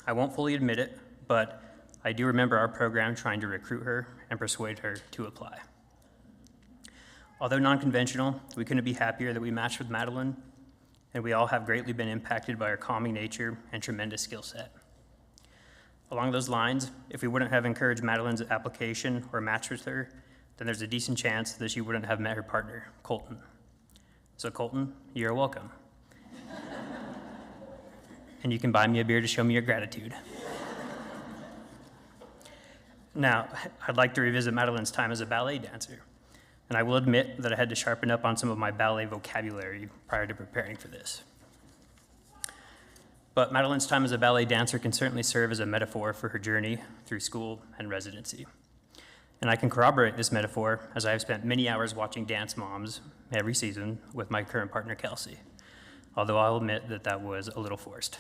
I won't fully admit it, but I do remember our program trying to recruit her and persuade her to apply. Although non-conventional, we couldn't be happier that we matched with Madeline, and we all have greatly been impacted by her calming nature and tremendous skill set. Along those lines, if we wouldn't have encouraged Madeline's application or matched with her, then there's a decent chance that she wouldn't have met her partner, Colton. So Colton, you're welcome. And you can buy me a beer to show me your gratitude. Now, I'd like to revisit Madeline's time as a ballet dancer. And I will admit that I had to sharpen up on some of my ballet vocabulary prior to preparing for this. But Madeline's time as a ballet dancer can certainly serve as a metaphor for her journey through school and residency. And I can corroborate this metaphor as I have spent many hours watching Dance Moms every season with my current partner, Kelsey, although I'll admit that that was a little forced.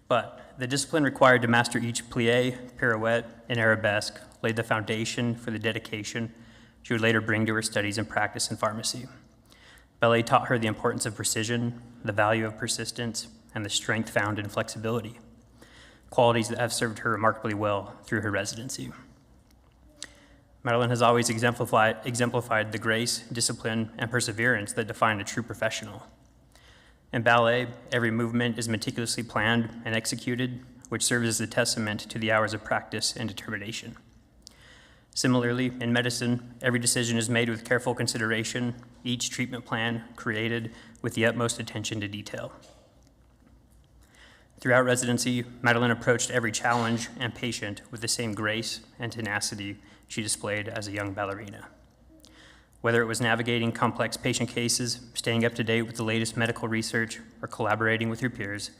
But the discipline required to master each plie, pirouette, and arabesque laid the foundation for the dedication she would later bring to her studies and practice in pharmacy. Ballet taught her the importance of precision, the value of persistence, and the strength found in flexibility, qualities that have served her remarkably well through her residency. Madeline has always exemplified the grace, discipline, and perseverance that define a true professional. In ballet, every movement is meticulously planned and executed, which serves as a testament to the hours of practice and determination. Similarly, in medicine, every decision is made with careful consideration, each treatment plan created with the utmost attention to detail. Throughout residency, Madeline approached every challenge and patient with the same grace and tenacity she displayed as a young ballerina. Whether it was navigating complex patient cases, staying up to date with the latest medical research, or collaborating with her peers,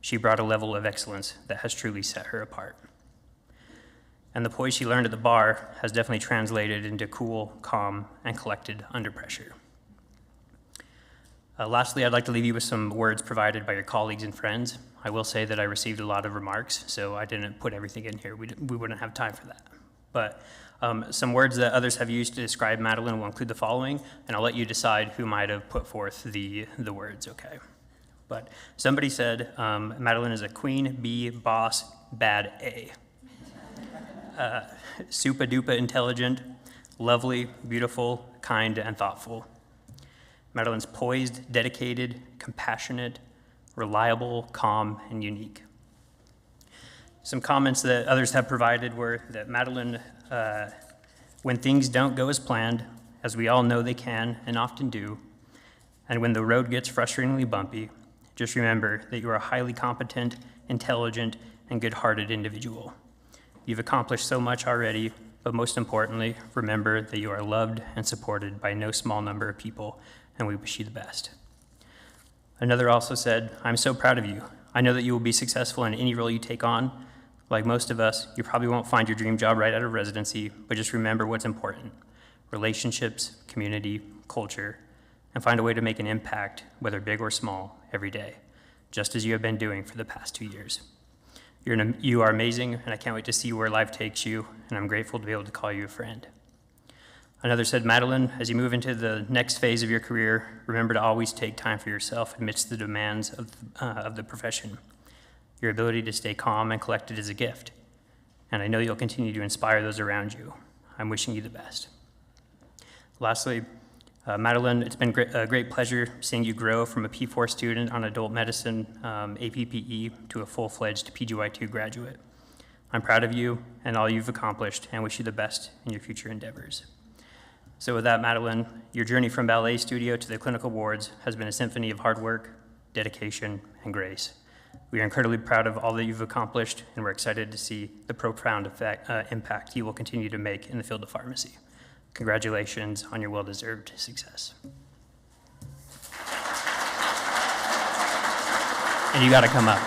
she brought a level of excellence that has truly set her apart. And the poise she learned at the bar has definitely translated into cool, calm, and collected under pressure. Lastly, I'd like to leave you with some words provided by your colleagues and friends. I will say that I received a lot of remarks, so I didn't put everything in here. We wouldn't have time for that. But some words that others have used to describe Madeline will include the following, and I'll let you decide who might have put forth the words, okay? But somebody said, Madeline is a queen bee, boss, bad A. Super duper intelligent, lovely, beautiful, kind, and thoughtful. Madeline's poised, dedicated, compassionate, reliable, calm, and unique. Some comments that others have provided were that Madeline, when things don't go as planned, as we all know they can and often do, and when the road gets frustratingly bumpy, just remember that you are a highly competent, intelligent, and good-hearted individual. You've accomplished so much already, but most importantly, remember that you are loved and supported by no small number of people, and we wish you the best. Another also said, I'm so proud of you. I know that you will be successful in any role you take on. Like most of us, you probably won't find your dream job right out of residency, but just remember what's important: relationships, community, culture, and find a way to make an impact, whether big or small, every day, just as you have been doing for the past 2 years. You are amazing, and I can't wait to see where life takes you, and I'm grateful to be able to call you a friend. Another said, Madeline, as you move into the next phase of your career, remember to always take time for yourself amidst the demands of the profession. Your ability to stay calm and collected is a gift, and I know you'll continue to inspire those around you. I'm wishing you the best. Lastly, Madeline, it's been a great pleasure seeing you grow from a P4 student on adult medicine, APPE, to a full-fledged PGY2 graduate. I'm proud of you and all you've accomplished, and wish you the best in your future endeavors. So with that, Madeline, your journey from ballet studio to the clinical wards has been a symphony of hard work, dedication, and grace. We are incredibly proud of all that you've accomplished, and we're excited to see the profound impact you will continue to make in the field of pharmacy. Congratulations on your well-deserved success. And you got to come up.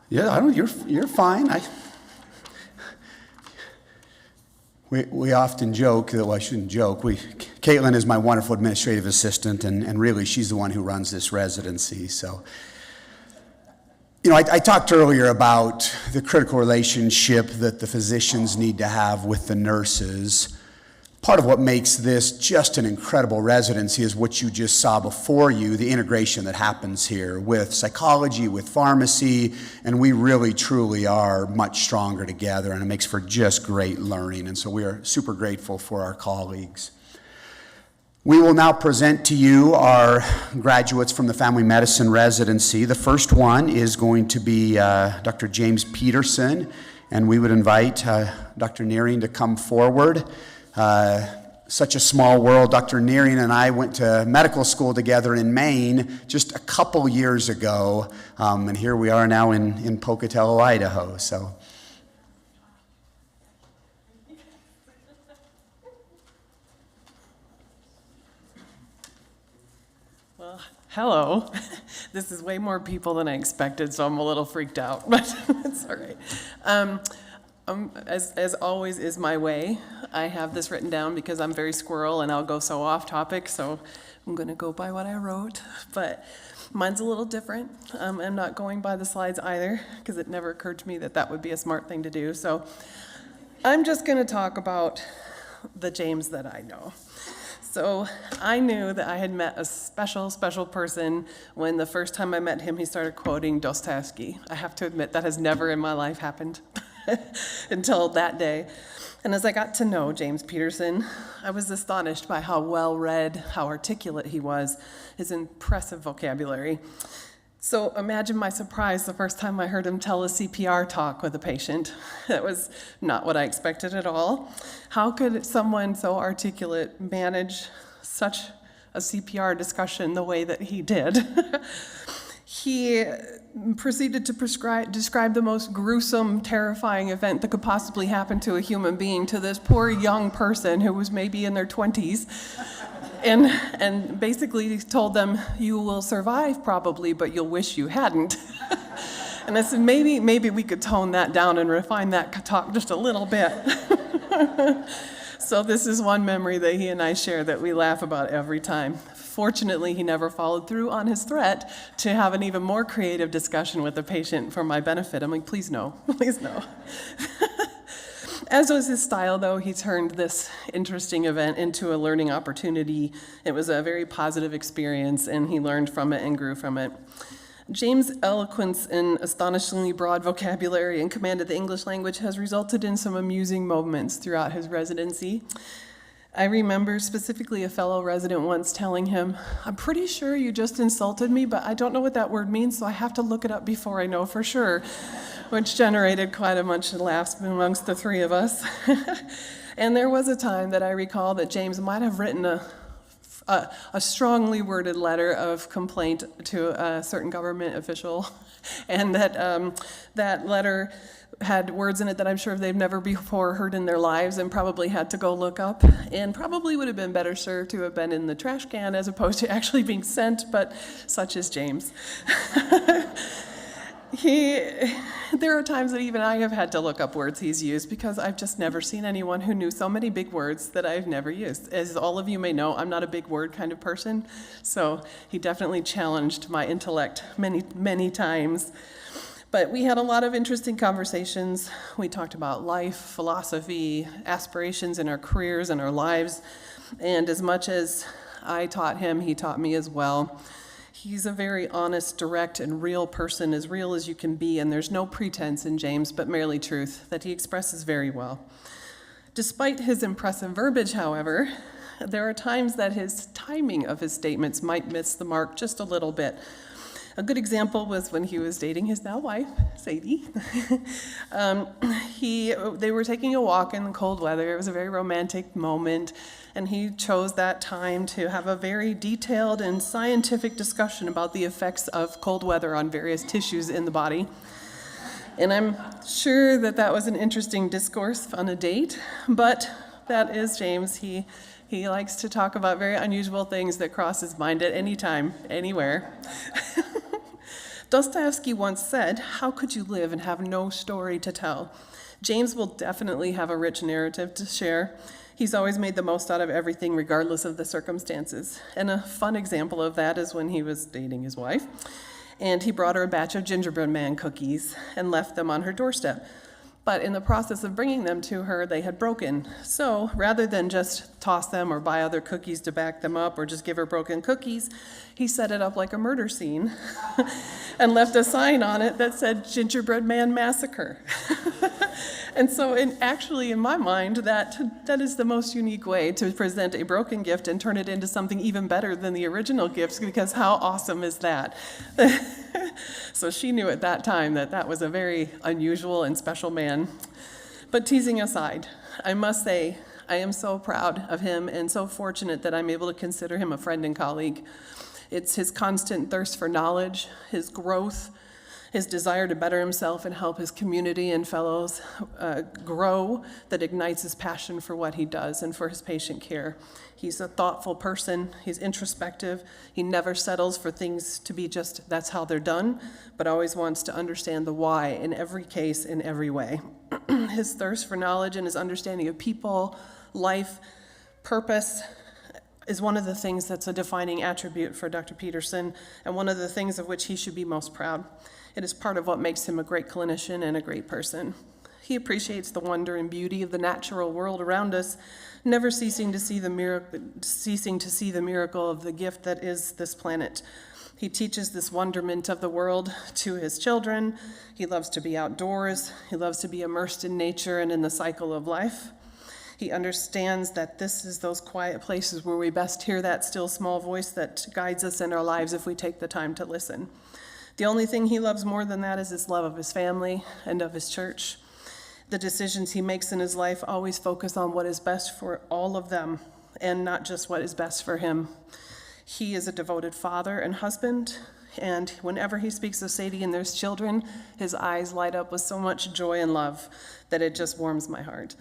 Yeah, I don't. You're fine. We often joke that, well, I shouldn't joke. Caitlin is my wonderful administrative assistant, and really she's the one who runs this residency. So, you know, I talked earlier about the critical relationship that the physicians need to have with the nurses. Part of what makes this just an incredible residency is what you just saw before you, the integration that happens here with psychology, with pharmacy, and we really, truly are much stronger together, and it makes for just great learning, and so we are super grateful for our colleagues. We will now present to you our graduates from the family medicine residency. The first one is going to be Dr. James Peterson, and we would invite Dr. Nearing to come forward. Such a small world. Dr. Nearing and I went to medical school together in Maine just a couple years ago, and here we are now in Pocatello, Idaho. So, well, hello. This is way more people than I expected, so I'm a little freaked out, but it's all right. As always is my way, I have this written down because I'm very squirrel and I'll go so off topic, so I'm going to go by what I wrote. But mine's a little different. I'm not going by the slides either because it never occurred to me that that would be a smart thing to do. So I'm just going to talk about the James that I know. So I knew that I had met a special, special person when the first time I met him, he started quoting Dostoevsky. I have to admit that has never in my life happened. Until that day. And as I got to know James Peterson, I was astonished by how well-read, how articulate he was, his impressive vocabulary. So imagine my surprise the first time I heard him tell a CPR talk with a patient. That was not what I expected at all. How could someone so articulate manage such a CPR discussion the way that he did? He proceeded to describe the most gruesome, terrifying event that could possibly happen to a human being to this poor young person who was maybe in their 20s. And basically told them, you will survive probably, but you'll wish you hadn't. And I said, maybe we could tone that down and refine that talk just a little bit. So this is one memory that he and I share that we laugh about every time. Fortunately, he never followed through on his threat to have an even more creative discussion with the patient for my benefit. I'm like, please no, please no. As was his style, though, he turned this interesting event into a learning opportunity. It was a very positive experience, and he learned from it and grew from it. James' eloquence and astonishingly broad vocabulary and command of the English language has resulted in some amusing moments throughout his residency. I remember specifically a fellow resident once telling him, I'm pretty sure you just insulted me, but I don't know what that word means, so I have to look it up before I know for sure, which generated quite a bunch of laughs amongst the three of us. And there was a time that I recall that James might have written a strongly worded letter of complaint to a certain government official, and that letter had words in it that I'm sure they've never before heard in their lives and probably had to go look up, and probably would have been better served to have been in the trash can as opposed to actually being sent, but such is James. There are times that even I have had to look up words he's used because I've just never seen anyone who knew so many big words that I've never used. As all of you may know, I'm not a big word kind of person, so he definitely challenged my intellect many, many times. But we had a lot of interesting conversations. We talked about life, philosophy, aspirations in our careers and our lives. And as much as I taught him, he taught me as well. He's a very honest, direct, and real person, as real as you can be, and there's no pretense in James, but merely truth, that he expresses very well. Despite his impressive verbiage, however, there are times that his timing of his statements might miss the mark just a little bit. A good example was when he was dating his now wife, Sadie. They were taking a walk in the cold weather. It was a very romantic moment, and he chose that time to have a very detailed and scientific discussion about the effects of cold weather on various tissues in the body. And I'm sure that that was an interesting discourse on a date, but that is James. He likes to talk about very unusual things that cross his mind at any time, anywhere. Dostoevsky once said, "How could you live and have no story to tell?" James will definitely have a rich narrative to share. He's always made the most out of everything, regardless of the circumstances. And a fun example of that is when he was dating his wife, and he brought her a batch of gingerbread man cookies and left them on her doorstep. But in the process of bringing them to her, they had broken. So rather than just toss them or buy other cookies to back them up or just give her broken cookies, he set it up like a murder scene and left a sign on it that said Gingerbread Man Massacre. And so in my mind, that is the most unique way to present a broken gift and turn it into something even better than the original gifts, because how awesome is that? So she knew at that time that was a very unusual and special man. But teasing aside, I must say I am so proud of him and so fortunate that I'm able to consider him a friend and colleague. It's his constant thirst for knowledge, his growth, his desire to better himself and help his community and fellows grow that ignites his passion for what he does and for his patient care. He's a thoughtful person. He's introspective. He never settles for things to be just that's how they're done, but always wants to understand the why in every case, in every way. His thirst for knowledge and his understanding of people, life, purpose is one of the things that's a defining attribute for Dr. Peterson, and one of the things of which he should be most proud. It is part of what makes him a great clinician and a great person. He appreciates the wonder and beauty of the natural world around us, never ceasing to see the miracle of the gift that is this planet. He teaches this wonderment of the world to his children. He loves to be outdoors. He loves to be immersed in nature and in the cycle of life. He understands that this is those quiet places where we best hear that still small voice that guides us in our lives if we take the time to listen. The only thing he loves more than that is his love of his family and of his church. The decisions he makes in his life always focus on what is best for all of them and not just what is best for him. He is a devoted father and husband, and whenever he speaks of Sadie and their children, his eyes light up with so much joy and love that it just warms my heart.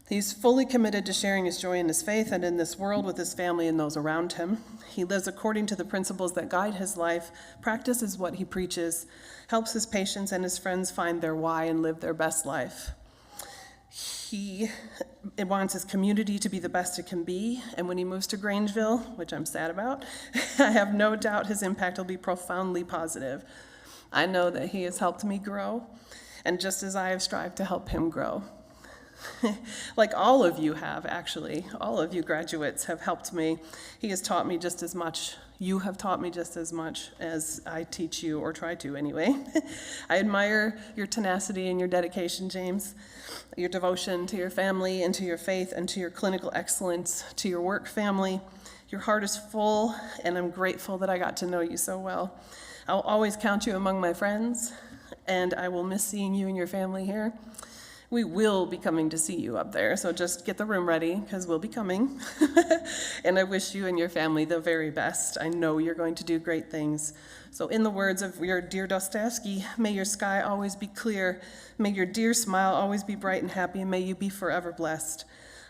He's fully committed to sharing his joy in his faith and in this world with his family and those around him. He lives according to the principles that guide his life, practices what he preaches, helps his patients and his friends find their why and live their best life. He wants his community to be the best it can be, and when he moves to Grangeville, which I'm sad about, I have no doubt his impact will be profoundly positive. I know that he has helped me grow, and just as I have strived to help him grow. Like all of you have, actually. All of you graduates have helped me. He has taught me just as much. You have taught me just as much as I teach you, or try to anyway. I admire your tenacity and your dedication, James, your devotion to your family and to your faith and to your clinical excellence, to your work family. Your heart is full, and I'm grateful that I got to know you so well. I'll always count you among my friends, and I will miss seeing you and your family here. We will be coming to see you up there, so just get the room ready, because we'll be coming. And I wish you and your family the very best. I know you're going to do great things. So in the words of your dear Dostoevsky, may your sky always be clear, may your dear smile always be bright and happy, and may you be forever blessed.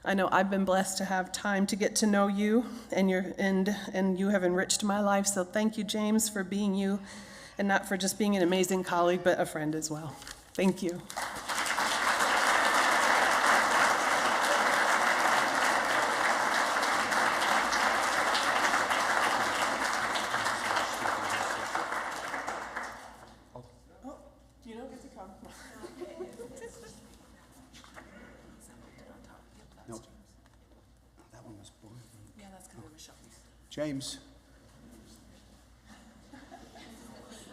I know I've been blessed to have time to get to know you, and you have enriched my life, so thank you, James, for being you, and not for just being an amazing colleague, but a friend as well. Thank you. Nope. That one was boring. Yeah, that's kind of a shuffle. James.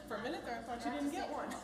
For a minute there, I thought you didn't get one.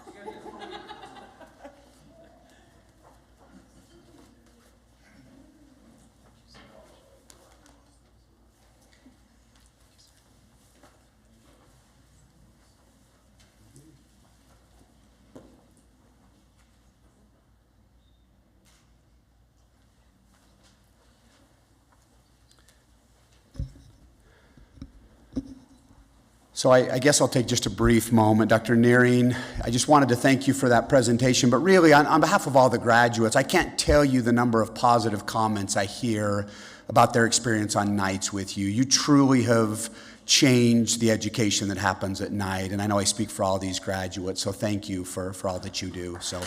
So I guess I'll take just a brief moment. Dr. Nearing, I just wanted to thank you for that presentation, but really on behalf of all the graduates, I can't tell you the number of positive comments I hear about their experience on nights with you. You truly have change the education that happens at night. And I know I speak for all these graduates, so thank you for all that you do. So.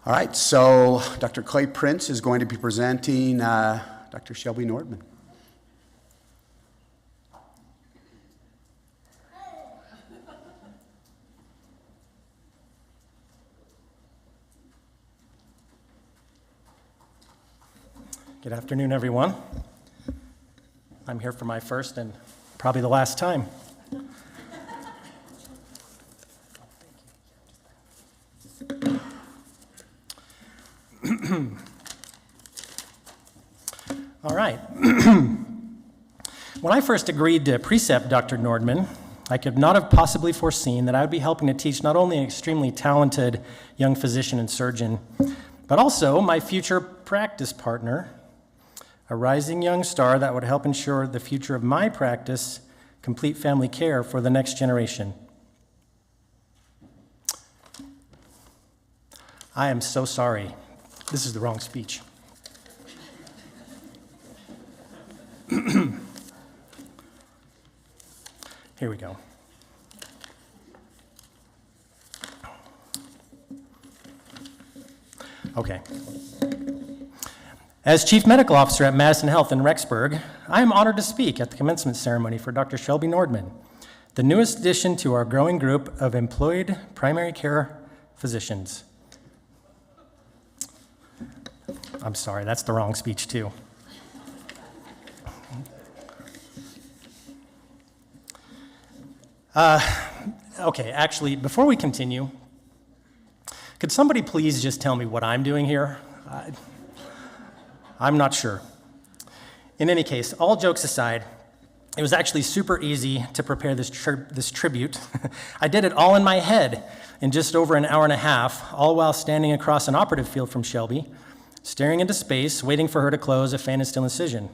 All right, so Dr. Clay Prince is going to be presenting Dr. Shelby Nordman. Good afternoon, everyone. I'm here for my first and probably the last time. All right. When I first agreed to precept Dr. Nordman, I could not have possibly foreseen that I would be helping to teach not only an extremely talented young physician and surgeon, but also my future practice partner, a rising young star that would help ensure the future of my practice, complete family care for the next generation. I am so sorry. This is the wrong speech. Here we go. Okay. As Chief Medical Officer at Madison Health in Rexburg, I am honored to speak at the commencement ceremony for Dr. Shelby Nordman, the newest addition to our growing group of employed primary care physicians. I'm sorry, that's the wrong speech too. Okay, actually, before we continue, could somebody please just tell me what I'm doing here? I'm not sure. In any case, all jokes aside, it was actually super easy to prepare this tribute. I did it all in my head in just over an hour and a half, all while standing across an operative field from Shelby, staring into space, waiting for her to close a fan and steel incision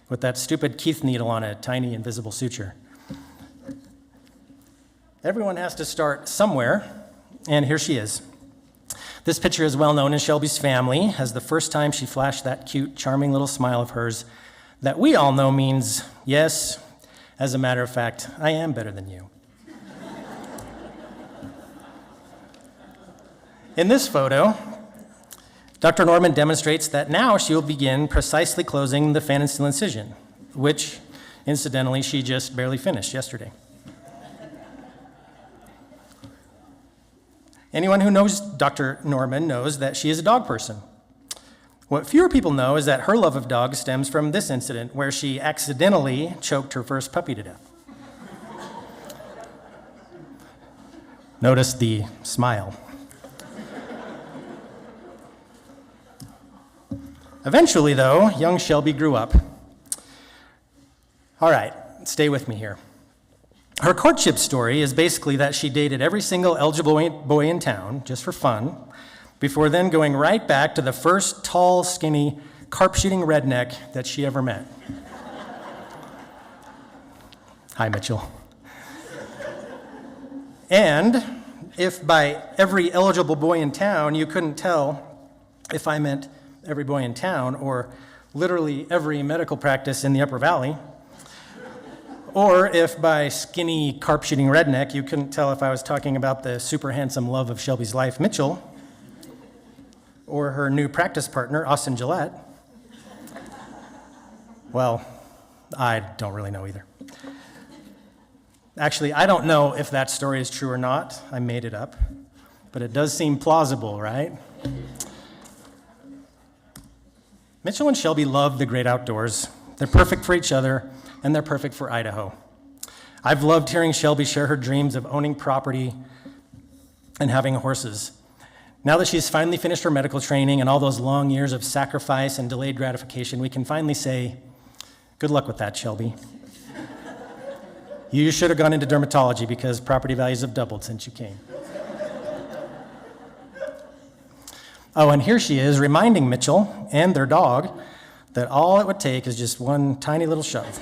with that stupid Keith needle on a tiny invisible suture. Everyone has to start somewhere, and here she is. This picture is well known in Shelby's family as the first time she flashed that cute, charming little smile of hers that we all know means, yes, as a matter of fact, I am better than you. In this photo, Dr. Nordman demonstrates that now she will begin precisely closing the fan and steel incision, which, incidentally, she just barely finished yesterday. Anyone who knows Dr. Nordman knows that she is a dog person. What fewer people know is that her love of dogs stems from this incident where she accidentally choked her first puppy to death. Notice the smile. Eventually, though, young Shelby grew up. All right, stay with me here. Her courtship story is basically that she dated every single eligible boy in town, just for fun, before then going right back to the first tall, skinny, carp-shooting redneck that she ever met. Hi, Mitchell. And if by every eligible boy in town you couldn't tell if I meant every boy in town or literally every medical practice in the Upper Valley, or if by skinny carp-shooting redneck you couldn't tell if I was talking about the super handsome love of Shelby's life, Mitchell, or her new practice partner, Austin Gillette, well, I don't really know either. Actually, I don't know if that story is true or not. I made it up, but it does seem plausible, right? Mitchell and Shelby love the great outdoors. They're perfect for each other, and they're perfect for Idaho. I've loved hearing Shelby share her dreams of owning property and having horses. Now that she's finally finished her medical training and all those long years of sacrifice and delayed gratification, we can finally say, good luck with that, Shelby. You should have gone into dermatology because property values have doubled since you came. Oh, and here she is reminding Mitchell and their dog that all it would take is just one tiny little shove.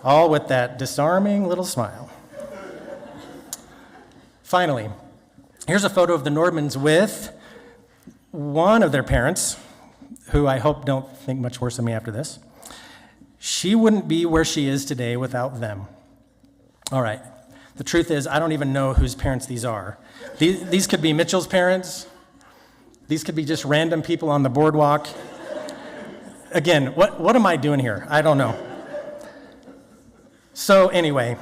All with that disarming little smile. Finally, here's a photo of the Nordmans with one of their parents, who I hope don't think much worse of me after this, she wouldn't be where she is today without them. All right, the truth is, I don't even know whose parents these are. These could be Mitchell's parents. These could be just random people on the boardwalk. Again, what am I doing here? I don't know. So anyway,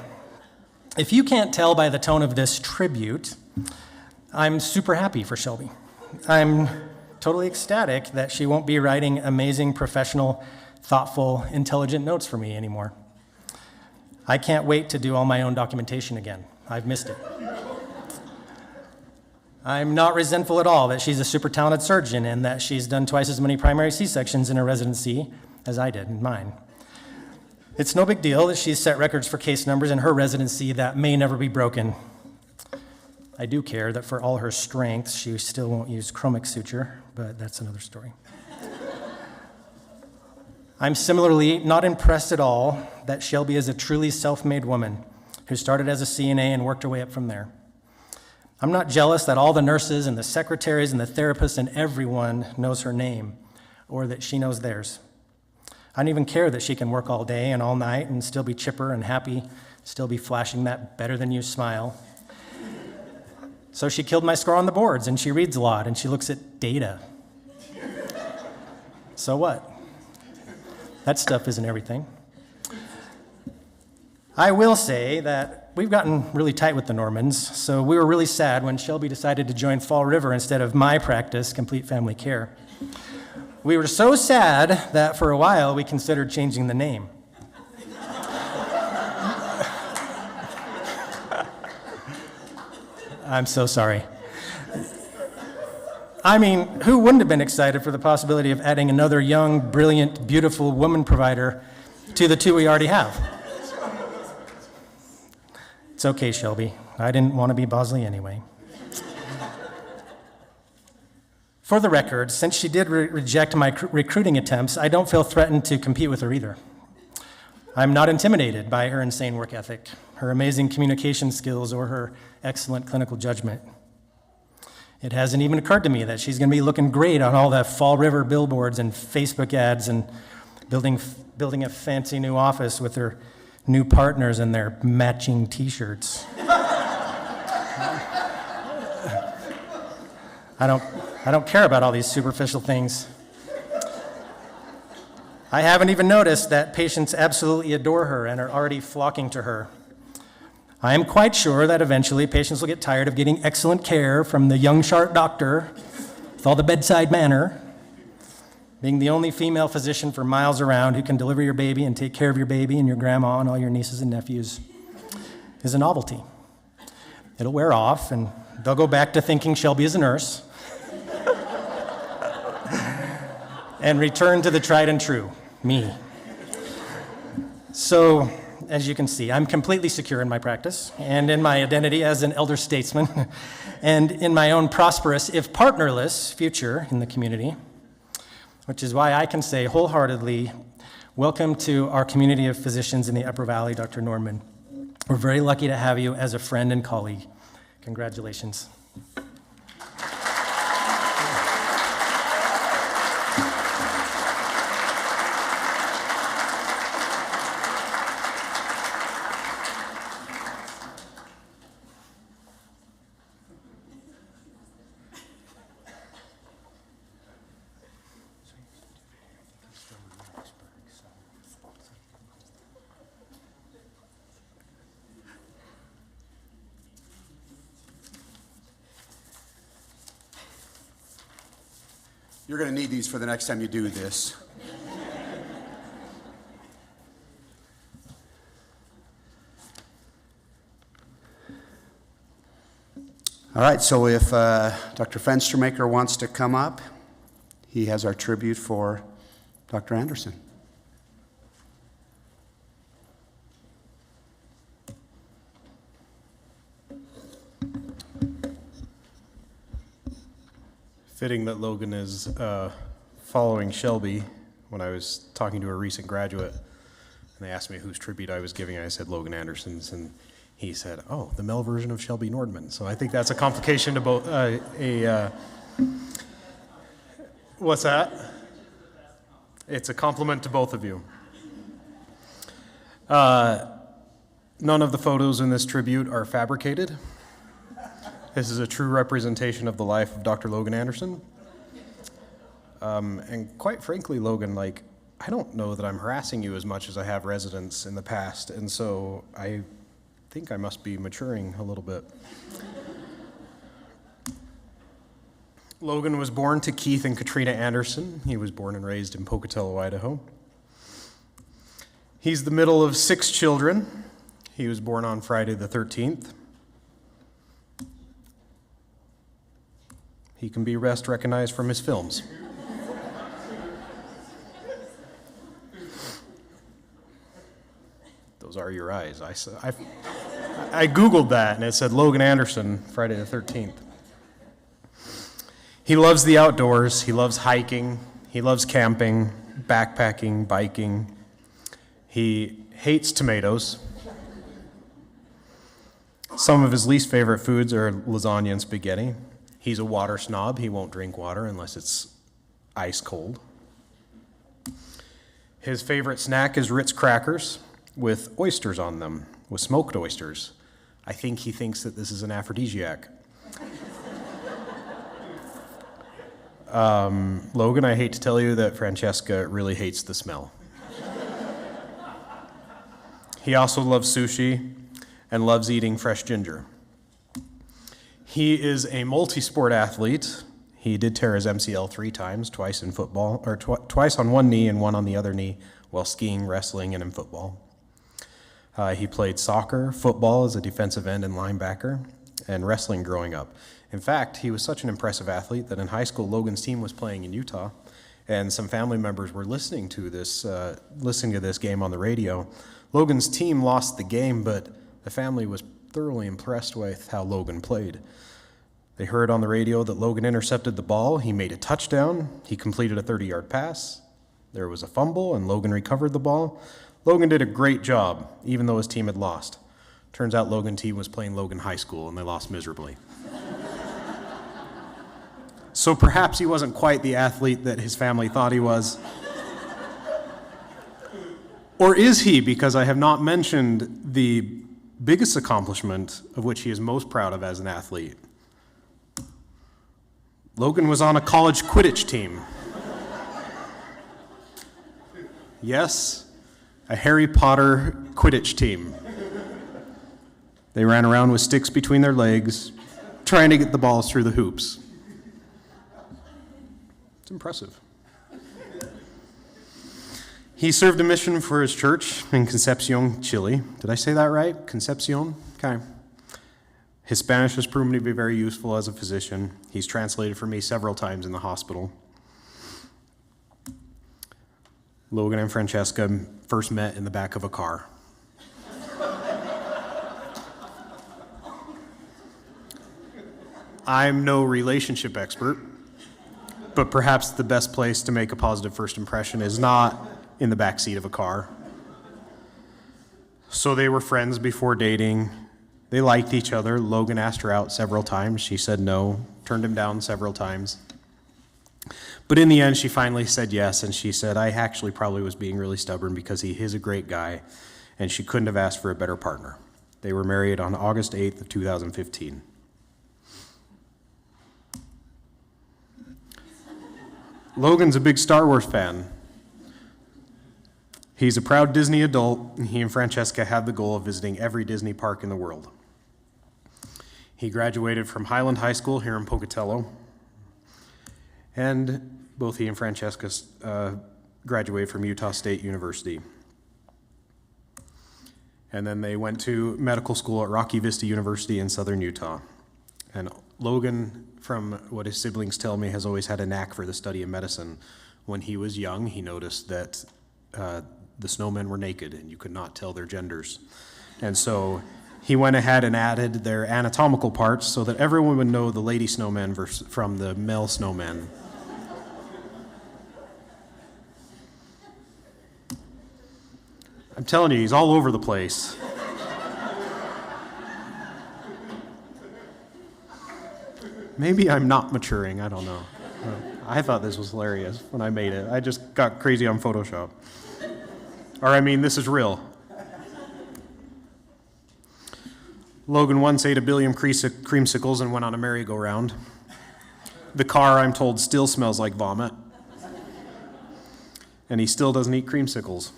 if you can't tell by the tone of this tribute, I'm super happy for Shelby. I'm totally ecstatic that she won't be writing amazing, professional, thoughtful, intelligent notes for me anymore. I can't wait to do all my own documentation again. I've missed it. I'm not resentful at all that she's a super talented surgeon and that she's done twice as many primary C-sections in her residency as I did in mine. It's no big deal that she's set records for case numbers in her residency that may never be broken. I do care that for all her strengths, she still won't use chromic suture, but that's another story. I'm similarly not impressed at all that Shelby is a truly self-made woman who started as a CNA and worked her way up from there. I'm not jealous that all the nurses and the secretaries and the therapists and everyone knows her name or that she knows theirs. I don't even care that she can work all day and all night and still be chipper and happy, still be flashing that better-than-you smile. So she killed my score on the boards, and she reads a lot, and she looks at data. So what? That stuff isn't everything. I will say that we've gotten really tight with the Normans, so we were really sad when Shelby decided to join Fall River instead of my practice, Complete Family Care. We were so sad that for a while we considered changing the name. I'm so sorry. I mean, who wouldn't have been excited for the possibility of adding another young, brilliant, beautiful woman provider to the two we already have? It's okay, Shelby. I didn't want to be Bosley anyway. For the record, since she did reject my recruiting attempts, I don't feel threatened to compete with her either. I'm not intimidated by her insane work ethic, her amazing communication skills, or her excellent clinical judgment. It hasn't even occurred to me that she's going to be looking great on all the Fall River billboards and Facebook ads and building a fancy new office with her new partners and their matching T-shirts. I don't care about all these superficial things. I haven't even noticed that patients absolutely adore her and are already flocking to her. I am quite sure that eventually patients will get tired of getting excellent care from the young, sharp doctor with all the bedside manner, being the only female physician for miles around who can deliver your baby and take care of your baby and your grandma and all your nieces and nephews is a novelty. It'll wear off, and they'll go back to thinking Shelby is a nurse and return to the tried and true, me. So, as you can see, I'm completely secure in my practice and in my identity as an elder statesman and in my own prosperous, if partnerless, future in the community, which is why I can say wholeheartedly, welcome to our community of physicians in the Upper Valley, Dr. Norman. We're very lucky to have you as a friend and colleague. Congratulations. You're going to need these for the next time you do this. All right, so if Dr. Fenstermaker wants to come up, he has our tribute for Dr. Anderson. Fitting that Logan is following Shelby when I was talking to a recent graduate, and they asked me whose tribute I was giving. I said Logan Anderson's, and he said, "Oh, the male version of Shelby Nordman." So I think that's a complication to both What's that? It's a compliment to both of you. None of the photos in this tribute are fabricated. This is a true representation of the life of Dr. Logan Anderson. And quite frankly, Logan, I don't know that I'm harassing you as much as I have residents in the past, and so I think I must be maturing a little bit. Logan was born to Keith and Katrina Anderson. He was born and raised in Pocatello, Idaho. He's the middle of 6 children. He was born on Friday the 13th. He can be best recognized from his films. Those are your eyes. I Googled that and it said Logan Anderson, Friday the 13th. He loves the outdoors. He loves hiking. He loves camping, backpacking, biking. He hates tomatoes. Some of his least favorite foods are lasagna and spaghetti. He's a water snob. He won't drink water unless it's ice cold. His favorite snack is Ritz crackers with oysters on them, with smoked oysters. I think he thinks that this is an aphrodisiac. Logan, I hate to tell you that Francesca really hates the smell. He also loves sushi and loves eating fresh ginger. He is a multi-sport athlete. He did tear his MCL 3 times, twice in football, or twice on one knee and one on the other knee while skiing, wrestling, and in football. He played soccer, football as a defensive end and linebacker, and wrestling growing up. In fact, he was such an impressive athlete that in high school, Logan's team was playing in Utah, and some family members were listening to this game on the radio. Logan's team lost the game, but the family was thoroughly impressed with how Logan played. They heard on the radio that Logan intercepted the ball, he made a touchdown, he completed a 30-yard pass, there was a fumble, and Logan recovered the ball. Logan did a great job, even though his team had lost. Turns out Logan's team was playing Logan High School, and they lost miserably. So perhaps he wasn't quite the athlete that his family thought he was. Or is he? Because I have not mentioned the biggest accomplishment of which he is most proud of as an athlete. Logan was on a college Quidditch team. Yes, a Harry Potter Quidditch team. They ran around with sticks between their legs, trying to get the balls through the hoops. It's impressive. He served a mission for his church in Concepcion, Chile. Did I say that right? Concepcion? Okay. His Spanish has proven to be very useful as a physician. He's translated for me several times in the hospital. Logan and Francesca first met in the back of a car. I'm no relationship expert, but perhaps the best place to make a positive first impression is not in the back seat of a car. So they were friends before dating. They liked each other. Logan asked her out several times. She said no, turned him down several times. But in the end, she finally said yes, and she said, I actually probably was being really stubborn because he is a great guy, and she couldn't have asked for a better partner. They were married on August 8th of 2015. Logan's a big Star Wars fan. He's a proud Disney adult, and he and Francesca had the goal of visiting every Disney park in the world. He graduated from Highland High School here in Pocatello, and both he and Francesca graduated from Utah State University. And then they went to medical school at Rocky Vista University in southern Utah. And Logan, from what his siblings tell me, has always had a knack for the study of medicine. When he was young, he noticed that the snowmen were naked and you could not tell their genders. And so he went ahead and added their anatomical parts so that everyone would know the lady snowman from the male snowman. I'm telling you, he's all over the place. Maybe I'm not maturing, I don't know. I thought this was hilarious when I made it. I just got crazy on Photoshop. Or I mean, this is real. Logan once ate 1 billion creamsicles and went on a merry-go-round. The car, I'm told, still smells like vomit. And he still doesn't eat creamsicles.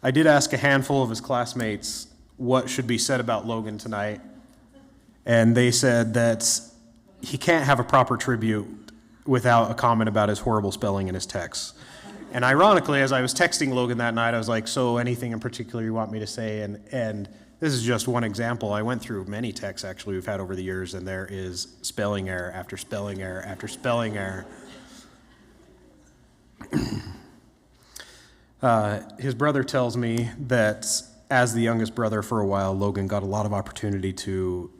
I did ask a handful of his classmates what should be said about Logan tonight, and they said that he can't have a proper tribute without a comment about his horrible spelling in his texts. And ironically, as I was texting Logan that night, I was like, so anything in particular you want me to say? And this is just one example. I went through many texts, actually, we've had over the years, and there is spelling error after spelling error after spelling error. His brother tells me that as the youngest brother for a while, Logan got a lot of opportunity to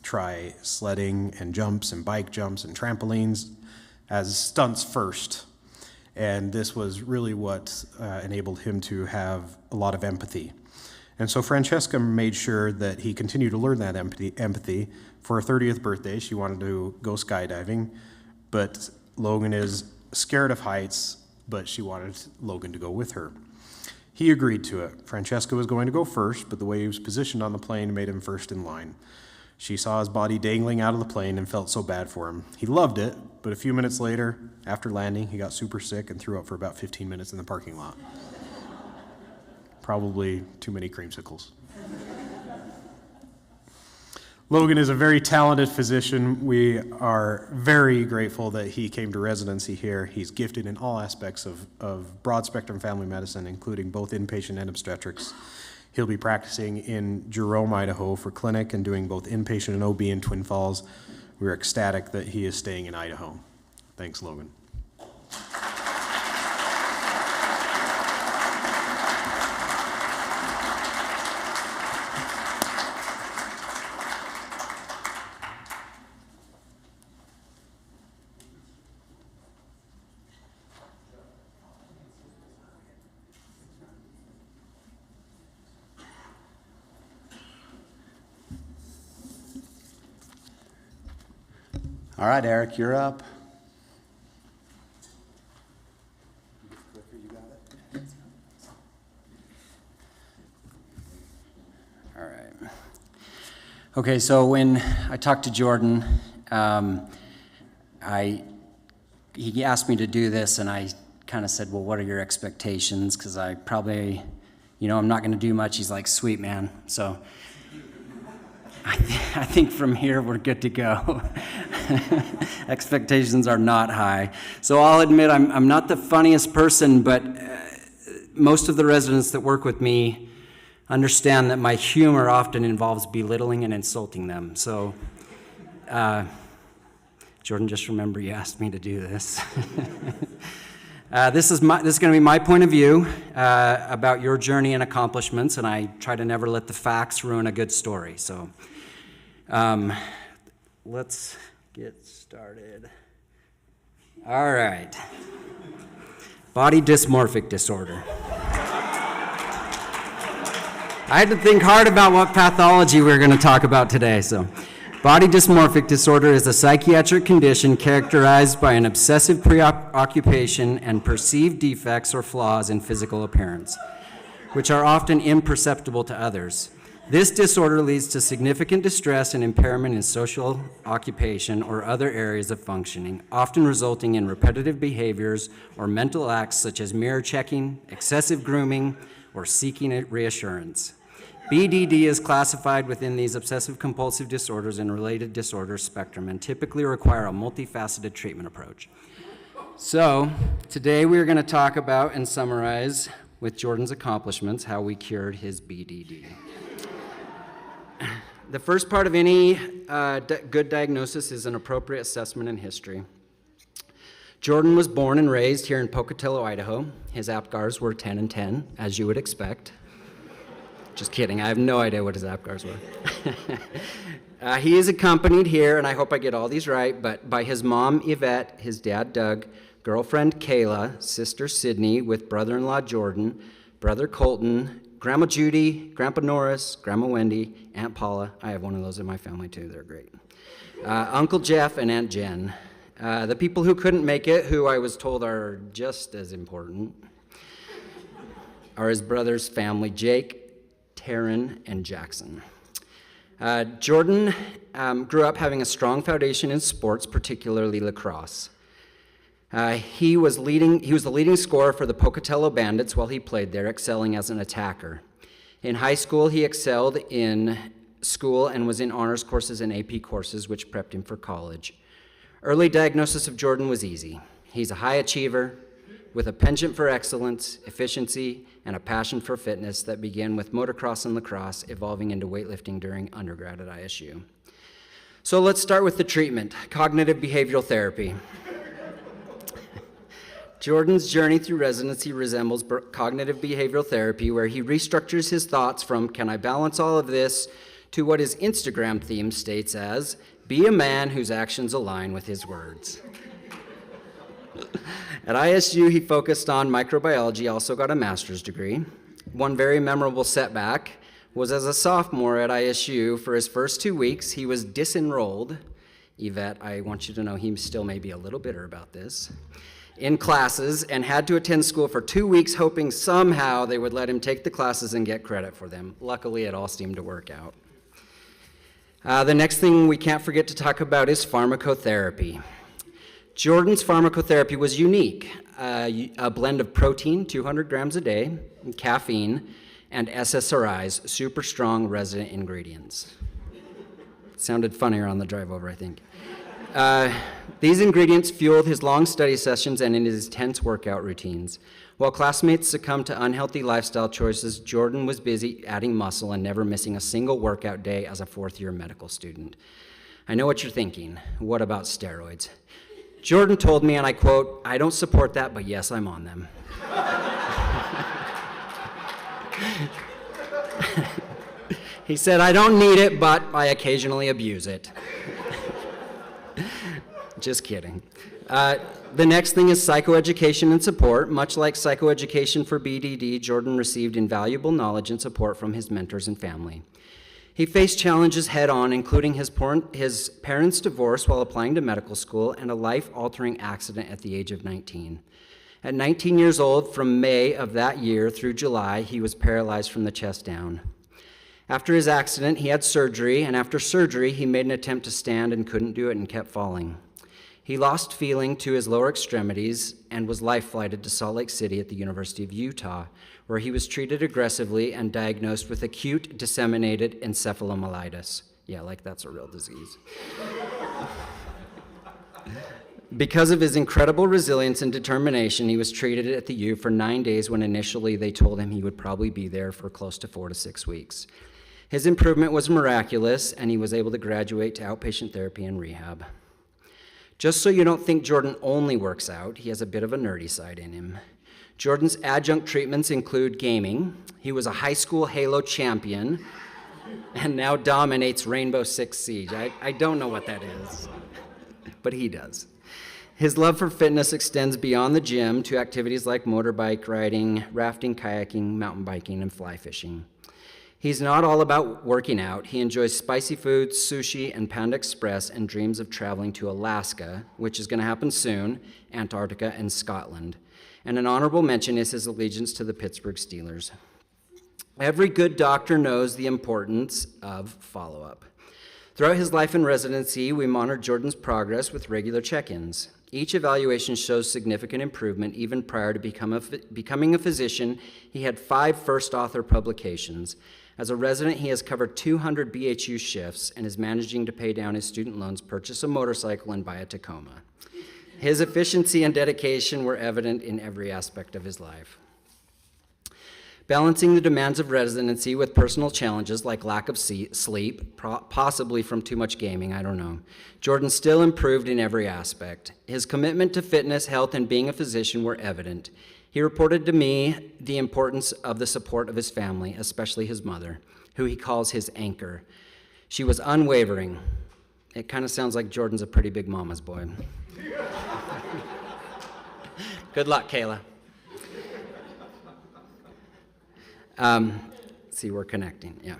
try sledding and jumps and bike jumps and trampolines as stunts first. And this was really what enabled him to have a lot of empathy. And so Francesca made sure that he continued to learn that empathy. For her 30th birthday, she wanted to go skydiving, but Logan is scared of heights, but she wanted Logan to go with her. He agreed to it. Francesca was going to go first, but the way he was positioned on the plane made him first in line. She saw his body dangling out of the plane and felt so bad for him. He loved it, but a few minutes later, after landing, he got super sick and threw up for about 15 minutes in the parking lot. Probably too many creamsicles. Logan is a very talented physician. We are very grateful that he came to residency here. He's gifted in all aspects of broad spectrum family medicine, including both inpatient and obstetrics. He'll be practicing in Jerome, Idaho for clinic and doing both inpatient and OB in Twin Falls. We're ecstatic that he is staying in Idaho. Thanks, Logan. All right, Eric, you're up. All right. Okay, so when I talked to Jordan, he asked me to do this, and I kind of said, well, what are your expectations? Because I probably, I'm not going to do much. He's like, sweet, man. So I think from here we're good to go. Expectations are not high. So I'll admit I'm not the funniest person, but most of the residents that work with me understand that my humor often involves belittling and insulting them. So, Jordan, just remember you asked me to do this. This is going to be my point of view about your journey and accomplishments, and I try to never let the facts ruin a good story. So, let's get started. All right. Body dysmorphic disorder. I had to think hard about what pathology we were going to talk about today. So, body dysmorphic disorder is a psychiatric condition characterized by an obsessive preoccupation and perceived defects or flaws in physical appearance, which are often imperceptible to others. This disorder leads to significant distress and impairment in social, occupation, or other areas of functioning, often resulting in repetitive behaviors or mental acts such as mirror checking, excessive grooming, or seeking reassurance. BDD is classified within these obsessive-compulsive disorders and related disorders spectrum and typically require a multifaceted treatment approach. So, today we are going to talk about and summarize, with Jordan's accomplishments, how we cured his BDD. The first part of any good diagnosis is an appropriate assessment and history. Jordan was born and raised here in Pocatello, Idaho. His APGARs were 10 and 10, as you would expect. Just kidding, I have no idea what his APGARs were. He is accompanied here, and I hope I get all these right, but by his mom, Yvette, his dad, Doug, girlfriend, Kayla, sister, Sydney, with brother-in-law, Jordan, brother, Colton, Grandma Judy, Grandpa Norris, Grandma Wendy, Aunt Paula. I have one of those in my family, too. They're great. Uncle Jeff and Aunt Jen. The people who couldn't make it, who I was told are just as important, are his brother's family, Jake, Taryn, and Jackson. Jordan grew up having a strong foundation in sports, particularly lacrosse. He was the leading scorer for the Pocatello Bandits while he played there, excelling as an attacker. In high school, he excelled in school and was in honors courses and AP courses, which prepped him for college. Early diagnosis of Jordan was easy. He's a high achiever with a penchant for excellence, efficiency, and a passion for fitness that began with motocross and lacrosse, evolving into weightlifting during undergrad at ISU. So let's start with the treatment, cognitive behavioral therapy. Jordan's journey through residency resembles cognitive behavioral therapy, where he restructures his thoughts from, can I balance all of this, to what his Instagram theme states as, be a man whose actions align with his words. At ISU, he focused on microbiology, also got a master's degree. One very memorable setback was as a sophomore at ISU. For his first 2 weeks, he was disenrolled. Yvette, I want you to know he still may be a little bitter about this. In classes, and had to attend school for 2 weeks, hoping somehow they would let him take the classes and get credit for them. Luckily, it all seemed to work out. The next thing we can't forget to talk about is pharmacotherapy. Jordan's pharmacotherapy was unique. A blend of protein, 200 grams a day, caffeine, and SSRIs, super strong resident ingredients. Sounded funnier on the drive over, I think. These ingredients fueled his long study sessions and in his intense workout routines. While classmates succumbed to unhealthy lifestyle choices, Jordan was busy adding muscle and never missing a single workout day as a fourth-year medical student. I know what you're thinking. What about steroids? Jordan told me, and I quote, I don't support that, but yes, I'm on them. He said, I don't need it, but I occasionally abuse it. Just kidding. The next thing is psychoeducation and support. Much like psychoeducation for BDD, Jordan received invaluable knowledge and support from his mentors and family. He faced challenges head-on, including his parents' divorce while applying to medical school and a life-altering accident at the age of 19. At 19 years old, from May of that year through July, he was paralyzed from the chest down. After his accident, he had surgery, and after surgery, he made an attempt to stand and couldn't do it and kept falling. He lost feeling to his lower extremities and was life-flighted to Salt Lake City at the University of Utah, where he was treated aggressively and diagnosed with acute disseminated encephalomyelitis. Yeah, like that's a real disease. Because of his incredible resilience and determination, he was treated at the U for 9 days when initially they told him he would probably be there for close to 4 to 6 weeks. His improvement was miraculous, and he was able to graduate to outpatient therapy and rehab. Just so you don't think Jordan only works out, he has a bit of a nerdy side in him. Jordan's adjunct treatments include gaming. He was a high school Halo champion and now dominates Rainbow Six Siege. I don't know what that is, but he does. His love for fitness extends beyond the gym to activities like motorbike riding, rafting, kayaking, mountain biking, and fly fishing. He's not all about working out. He enjoys spicy foods, sushi, and Panda Express, and dreams of traveling to Alaska, which is going to happen soon, Antarctica, and Scotland. And an honorable mention is his allegiance to the Pittsburgh Steelers. Every good doctor knows the importance of follow-up. Throughout his life in residency, we monitor Jordan's progress with regular check-ins. Each evaluation shows significant improvement. Even prior to becoming a physician, he had 5 first author publications. As a resident, he has covered 200 BHU shifts and is managing to pay down his student loans, purchase a motorcycle, and buy a Tacoma. His efficiency and dedication were evident in every aspect of his life. Balancing the demands of residency with personal challenges like lack of sleep, possibly from too much gaming, I don't know, Jordan still improved in every aspect. His commitment to fitness, health, and being a physician were evident. He reported to me the importance of the support of his family, especially his mother, who he calls his anchor. She was unwavering. It kind of sounds like Jordan's a pretty big mama's boy. Good luck, Kayla. See, we're connecting, yeah.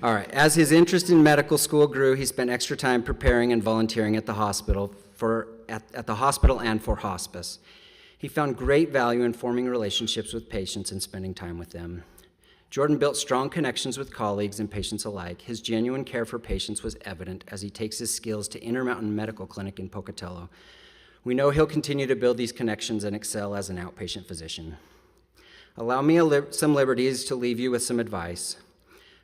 All right, as his interest in medical school grew, he spent extra time preparing and volunteering at the hospital for at the hospital and for hospice. He found great value in forming relationships with patients and spending time with them. Jordan built strong connections with colleagues and patients alike. His genuine care for patients was evident as he takes his skills to Intermountain Medical Clinic in Pocatello. We know he'll continue to build these connections and excel as an outpatient physician. Allow me some liberties to leave you with some advice.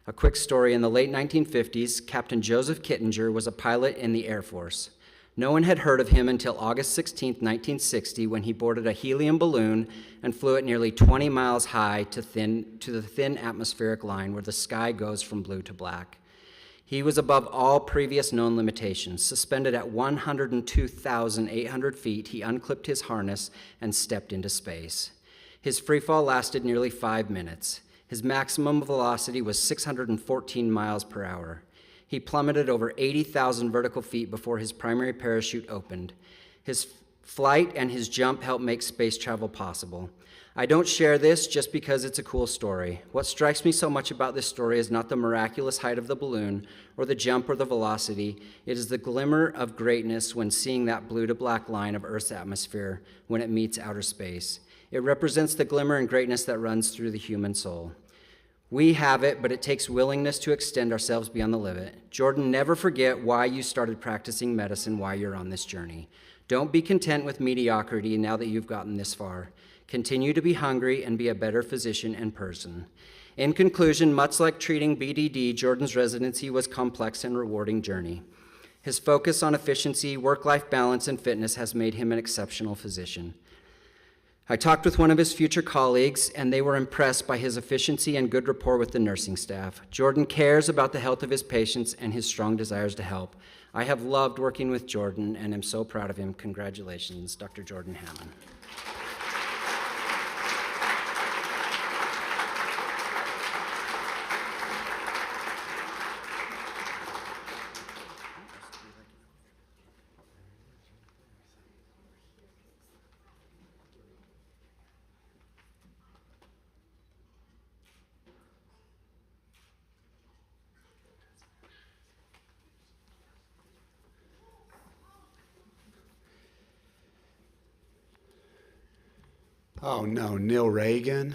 A quick story: in the late 1950s, Captain Joseph Kittinger was a pilot in the Air Force. No one had heard of him until August 16, 1960, when he boarded a helium balloon and flew it nearly 20 miles high to the thin atmospheric line where the sky goes from blue to black. He was above all previous known limitations. Suspended at 102,800 feet, he unclipped his harness and stepped into space. His freefall lasted nearly 5 minutes. His maximum velocity was 614 miles per hour. He plummeted over 80,000 vertical feet before his primary parachute opened. His flight and his jump helped make space travel possible. I don't share this just because it's a cool story. What strikes me so much about this story is not the miraculous height of the balloon or the jump or the velocity. It is the glimmer of greatness when seeing that blue to black line of Earth's atmosphere when it meets outer space. It represents the glimmer and greatness that runs through the human soul. We have it, but it takes willingness to extend ourselves beyond the limit. Jordan, never forget why you started practicing medicine, why you're on this journey. Don't be content with mediocrity now that you've gotten this far. Continue to be hungry and be a better physician and person. In conclusion, much like treating BDD, Jordan's residency was a complex and rewarding journey. His focus on efficiency, work-life balance, and fitness has made him an exceptional physician. I talked with one of his future colleagues, and they were impressed by his efficiency and good rapport with the nursing staff. Jordan cares about the health of his patients and his strong desires to help. I have loved working with Jordan and am so proud of him. Congratulations, Dr. Jordan Hammond. Oh no, Neil Reagan.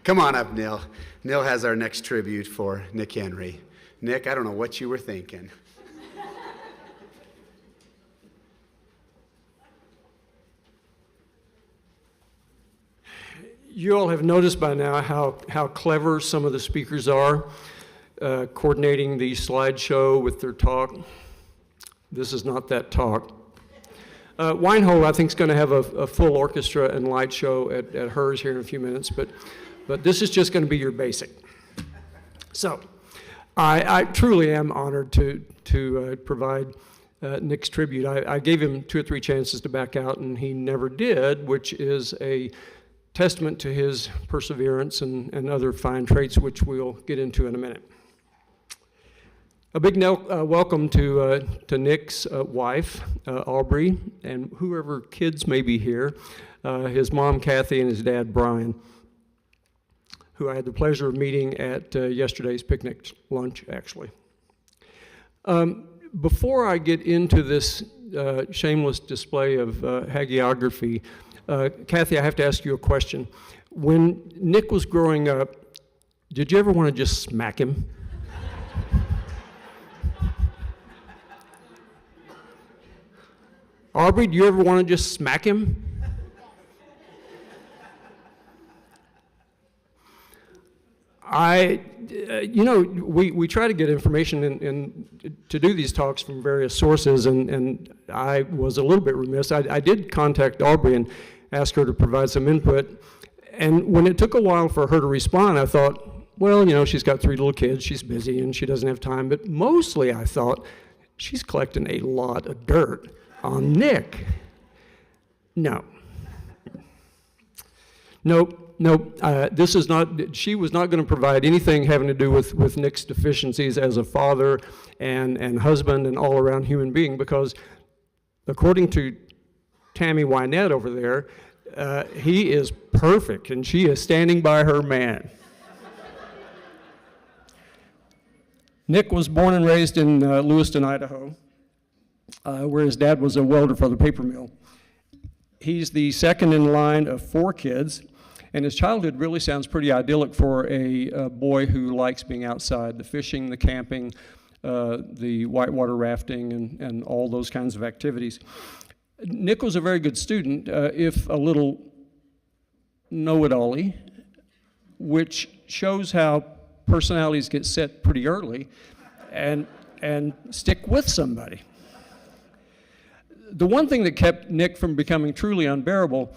Come on up, Neil. Neil has our next tribute for Nick Henry. Nick, I don't know what you were thinking. You all have noticed by now how clever some of the speakers are, coordinating the slideshow with their talk. This is not that talk. Weinhold, I think, is going to have a full orchestra and light show at hers here in a few minutes, but this is just going to be your basic. So, I truly am honored to provide Nick's tribute. I gave him 2 or 3 chances to back out, and he never did, which is a testament to his perseverance and other fine traits, which we'll get into in a minute. A big welcome to Nick's wife, Aubrey, and whoever kids may be here, his mom, Kathy, and his dad, Brian, who I had the pleasure of meeting at yesterday's picnic lunch, actually. Before I get into this shameless display of hagiography, Kathy, I have to ask you a question. When Nick was growing up, did you ever want to just smack him? Aubrey, do you ever want to just smack him? We try to get information and to do these talks from various sources, and I was a little bit remiss. I did contact Aubrey and ask her to provide some input, and when it took a while for her to respond, I thought, well, she's got 3 little kids, she's busy, and she doesn't have time, but mostly I thought, she's collecting a lot of dirt on Nick. No. Nope. This is not, she was not going to provide anything having to do with Nick's deficiencies as a father and husband and all around human being, because according to Tammy Wynette over there, he is perfect and she is standing by her man. Nick was born and raised in Lewiston, Idaho. where his dad was a welder for the paper mill. He's the second in line of 4 kids, and his childhood really sounds pretty idyllic for a boy who likes being outside, the fishing, the camping, the whitewater rafting, and all those kinds of activities. Nick was a very good student, if a little know-it-all-y, which shows how personalities get set pretty early and stick with somebody. The one thing that kept Nick from becoming truly unbearable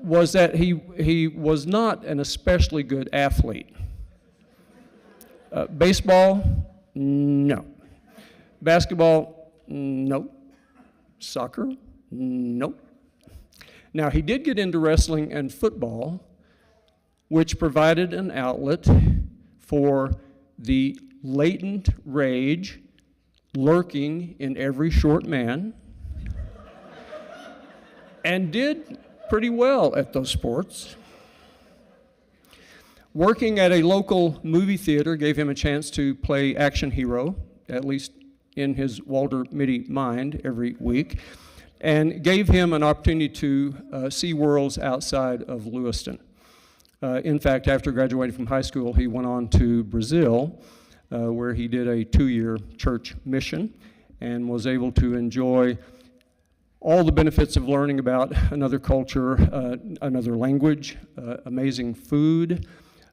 was that he was not an especially good athlete. Baseball, no. Basketball, no. Soccer, no. Now, he did get into wrestling and football, which provided an outlet for the latent rage lurking in every short man, and did pretty well at those sports. Working at a local movie theater gave him a chance to play action hero, at least in his Walter Mitty mind, every week, and gave him an opportunity to see worlds outside of Lewiston. In fact, after graduating from high school, he went on to Brazil, where he did a 2-year church mission and was able to enjoy all the benefits of learning about another culture, another language, amazing food,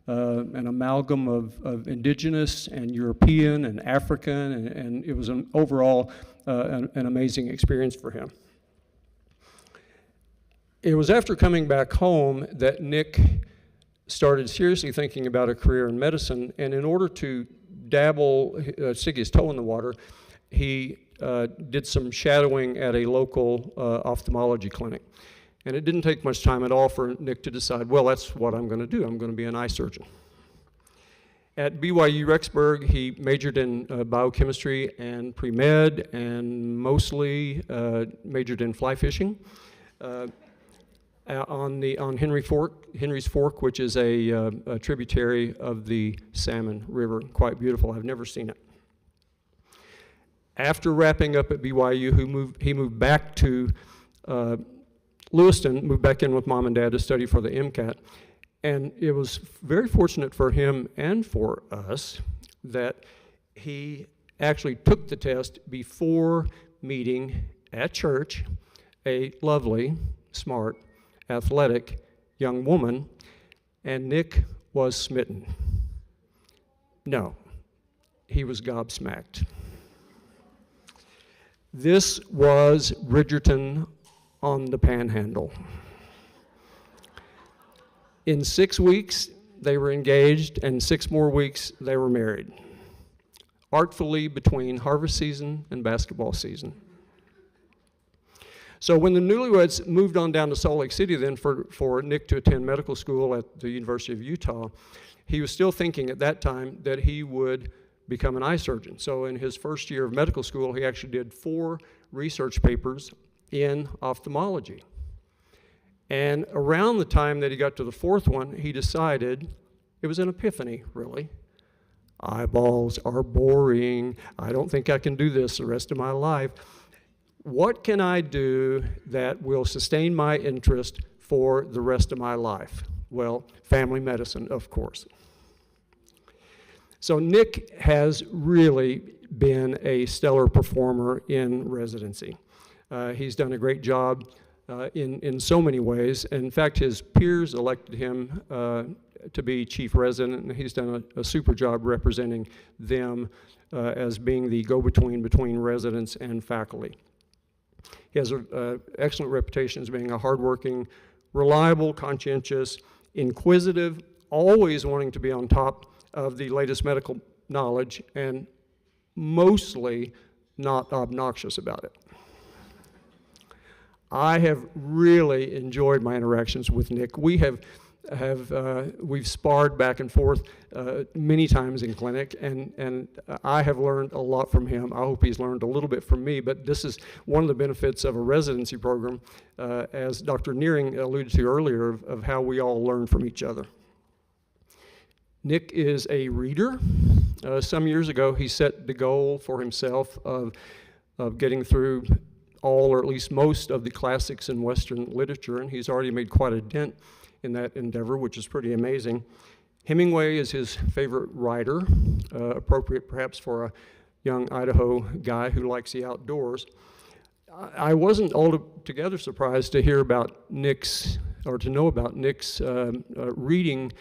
an amalgam of indigenous and European and African, and it was overall an amazing experience for him. It was after coming back home that Nick started seriously thinking about a career in medicine, and in order to stick his toe in the water, he did some shadowing at a local ophthalmology clinic. And it didn't take much time at all for Nick to decide, well, that's what I'm going to do. I'm going to be an eye surgeon. At BYU Rexburg, he majored in biochemistry and pre-med, and mostly majored in fly fishing. On Henry's Fork, which is a tributary of the Salmon River. Quite beautiful. I've never seen it. After wrapping up at BYU, he moved back to Lewiston, moved back in with mom and dad to study for the MCAT. And it was very fortunate for him and for us that he actually took the test before meeting at church a lovely, smart, athletic young woman, and Nick was smitten. No, he was gobsmacked. This was Bridgerton on the Panhandle. In 6 weeks, they were engaged, and 6 more weeks, they were married, artfully between harvest season and basketball season. So when the newlyweds moved on down to Salt Lake City then for Nick to attend medical school at the University of Utah, he was still thinking at that time that he would become an eye surgeon. So in his first year of medical school, he actually did 4 research papers in ophthalmology. And around the time that he got to the 4th one, he decided, it was an epiphany, really. Eyeballs are boring. I don't think I can do this the rest of my life. What can I do that will sustain my interest for the rest of my life? Well, family medicine, of course. So Nick has really been a stellar performer in residency. He's done a great job in so many ways. In fact, his peers elected him to be chief resident, and he's done a super job representing them as being the go-between between residents and faculty. He has an excellent reputation as being a hardworking, reliable, conscientious, inquisitive, always wanting to be on top of the latest medical knowledge, and mostly not obnoxious about it. I have really enjoyed my interactions with Nick. We've sparred back and forth many times in clinic, and I have learned a lot from him. I hope he's learned a little bit from me, but this is one of the benefits of a residency program, as Dr. Nearing alluded to earlier, of how we all learn from each other. Nick is a reader. Some years ago, he set the goal for himself of of getting through all or at least most of the classics in Western literature, and he's already made quite a dent in that endeavor, which is pretty amazing. Hemingway is his favorite writer, appropriate perhaps for a young Idaho guy who likes the outdoors. I wasn't altogether surprised to hear about Nick's, or to know about Nick's reading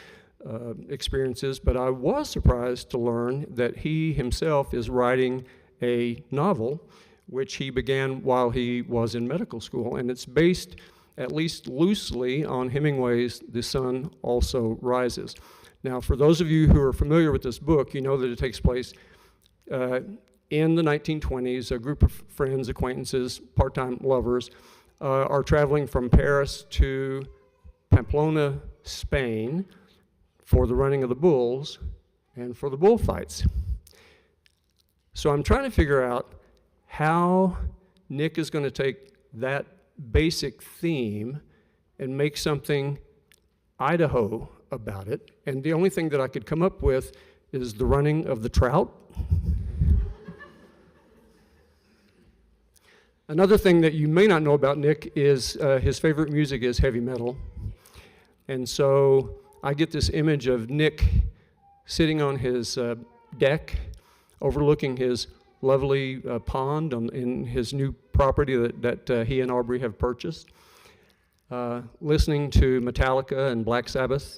experiences, but I was surprised to learn that he himself is writing a novel which he began while he was in medical school, and it's based, at least loosely, on Hemingway's The Sun Also Rises. Now, for those of you who are familiar with this book, you know that it takes place in the 1920s. A group of friends, acquaintances, part-time lovers are traveling from Paris to Pamplona, Spain, for the running of the bulls and for the bullfights. So I'm trying to figure out how Nick is going to take that basic theme and make something Idaho about it. And the only thing that I could come up with is the running of the trout. Another thing that you may not know about Nick is his favorite music is heavy metal. And so I get this image of Nick sitting on his deck overlooking his lovely pond in his new property that he and Aubrey have purchased, listening to Metallica and Black Sabbath,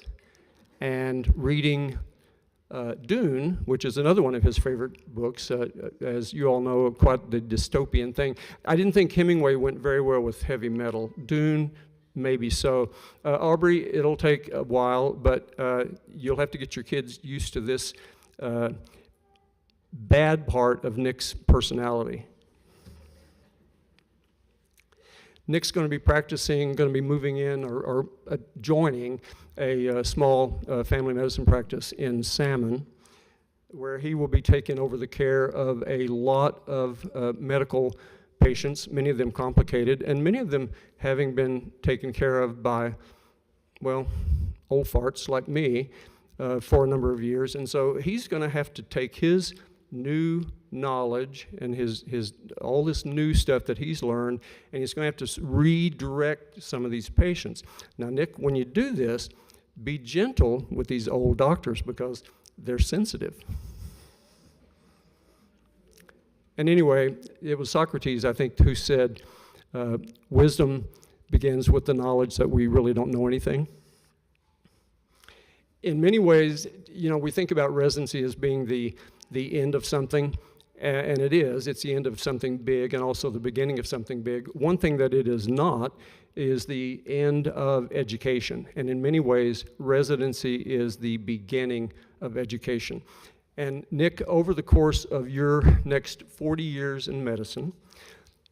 and reading Dune, which is another one of his favorite books, as you all know, quite the dystopian thing. I didn't think Hemingway went very well with heavy metal. Dune, maybe so. Aubrey, it'll take a while, but you'll have to get your kids used to this bad part of Nick's personality. Nick's going to be practicing, going to be moving in or joining a small family medicine practice in Salmon, where he will be taking over the care of a lot of medical patients, many of them complicated, and many of them having been taken care of by, well, old farts like me for a number of years. And so he's going to have to take his new knowledge and his all this new stuff that he's learned, and he's going to have to redirect some of these patients. Now, Nick, when you do this, be gentle with these old doctors because they're sensitive. And anyway, it was Socrates, I think, who said, wisdom begins with the knowledge that we really don't know anything. In many ways, you know, we think about residency as being the end of something, and it is. It's the end of something big and also the beginning of something big. One thing that it is not is the end of education, and in many ways, residency is the beginning of education. And Nick, over the course of your next 40 years in medicine,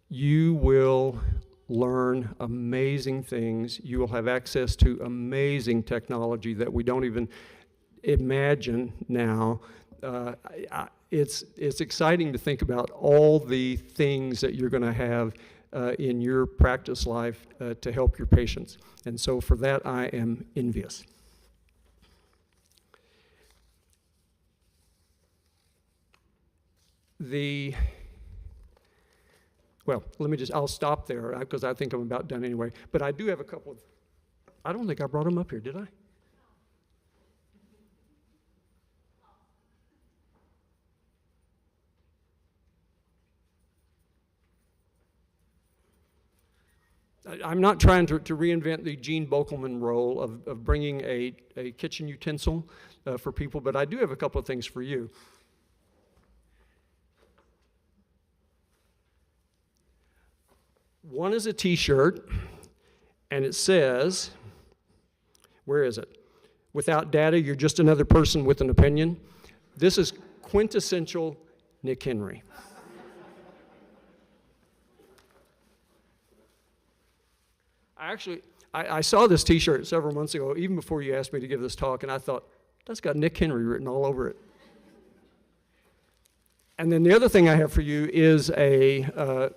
you will learn amazing things. You will have access to amazing technology that we don't even imagine now. It's exciting to think about all the things that you're going to have in your practice life to help your patients. And so for that, I am envious. Well, I'll stop there because I think I'm about done anyway. But I do have a couple of, I don't think I brought them up here, did I? I'm not trying to reinvent the Gene Bokelman role of bringing a kitchen utensil for people, but I do have a couple of things for you. One is a t-shirt, and it says, where is it? Without data, you're just another person with an opinion. This is quintessential Nick Henry. I saw this t-shirt several months ago, even before you asked me to give this talk, and I thought, that's got Nick Henry written all over it. And then the other thing I have for you is a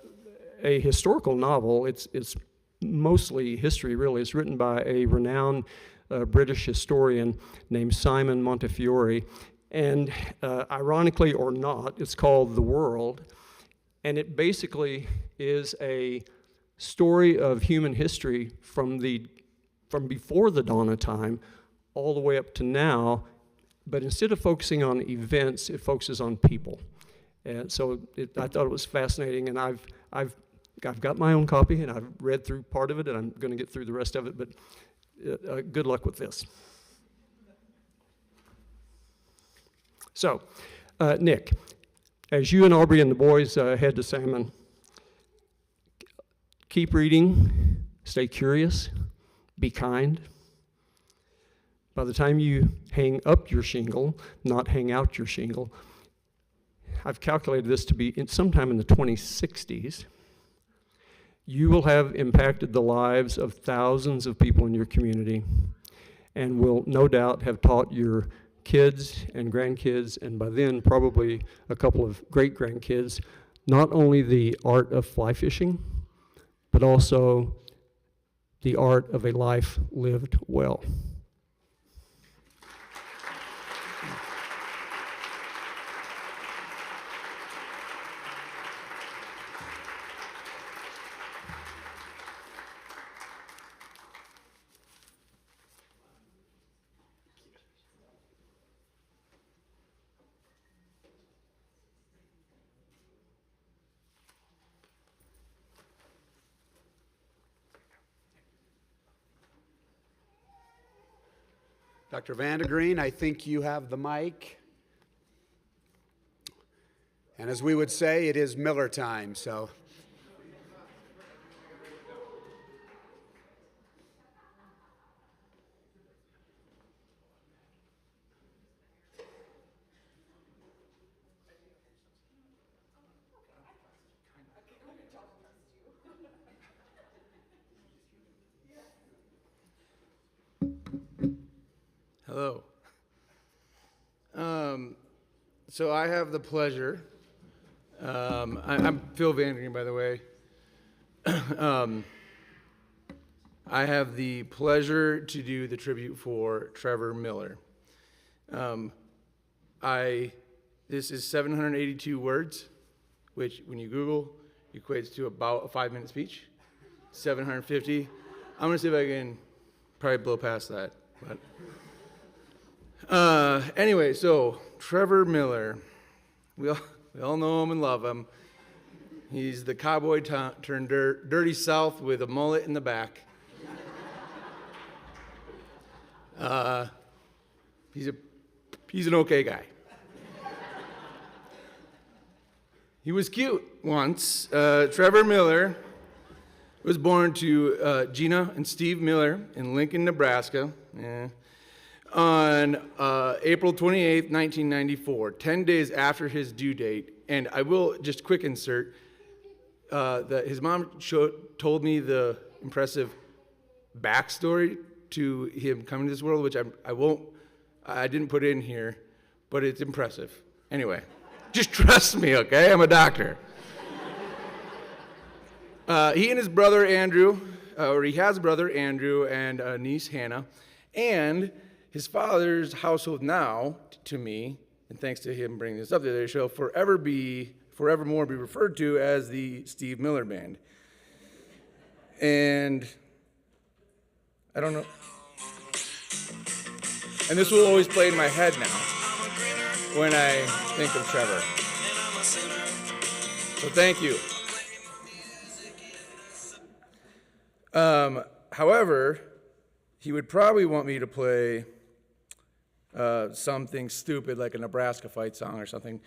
historical novel. It's mostly history, really. It's written by a renowned British historian named Simon Montefiore. And ironically or not, it's called The World. And it basically is a story of human history from before the dawn of time all the way up to now, but instead of focusing on events, it focuses on people. And so I thought it was fascinating, and I've got my own copy, and I've read through part of it, and I'm going to get through the rest of it, but good luck with this. So, Nick, as you and Aubrey and the boys head to Salmon, keep reading, stay curious, be kind. By the time you hang up your shingle, not hang out your shingle, I've calculated this to be sometime in the 2060s, you will have impacted the lives of thousands of people in your community and will no doubt have taught your kids and grandkids, and by then probably a couple of great-grandkids, not only the art of fly fishing, but also the art of a life lived well. Dr. Vandegreen, I think you have the mic. And as we would say, it is Miller time, so. Hello. So I have the pleasure, I'm Phil Vandegreen, by the way. I have the pleasure to do the tribute for Trevor Miller. This is 782 words, which when you Google, equates to about a 5-minute speech. 750. I'm gonna see if I can probably blow past that, but. Anyway, so Trevor Miller, we all know him and love him. He's the cowboy turned dirty South with a mullet in the back. He's an okay guy. He was cute once. Trevor Miller was born to Gina and Steve Miller in Lincoln, Nebraska. On April 28th, 1994, 10 days after his due date. And I will just quick insert that his mom told me the impressive backstory to him coming to this world, which I didn't put in here, but it's impressive. Anyway, just trust me, okay? I'm a doctor. He and his brother Andrew, or he has a brother Andrew and a niece Hannah, and his father's household now, to me, and thanks to him bringing this up the other day, shall forevermore be referred to as the Steve Miller Band. And I don't know. And this will always play in my head now when I think of Trevor. So thank you. However, he would probably want me to play something stupid like a Nebraska fight song or something.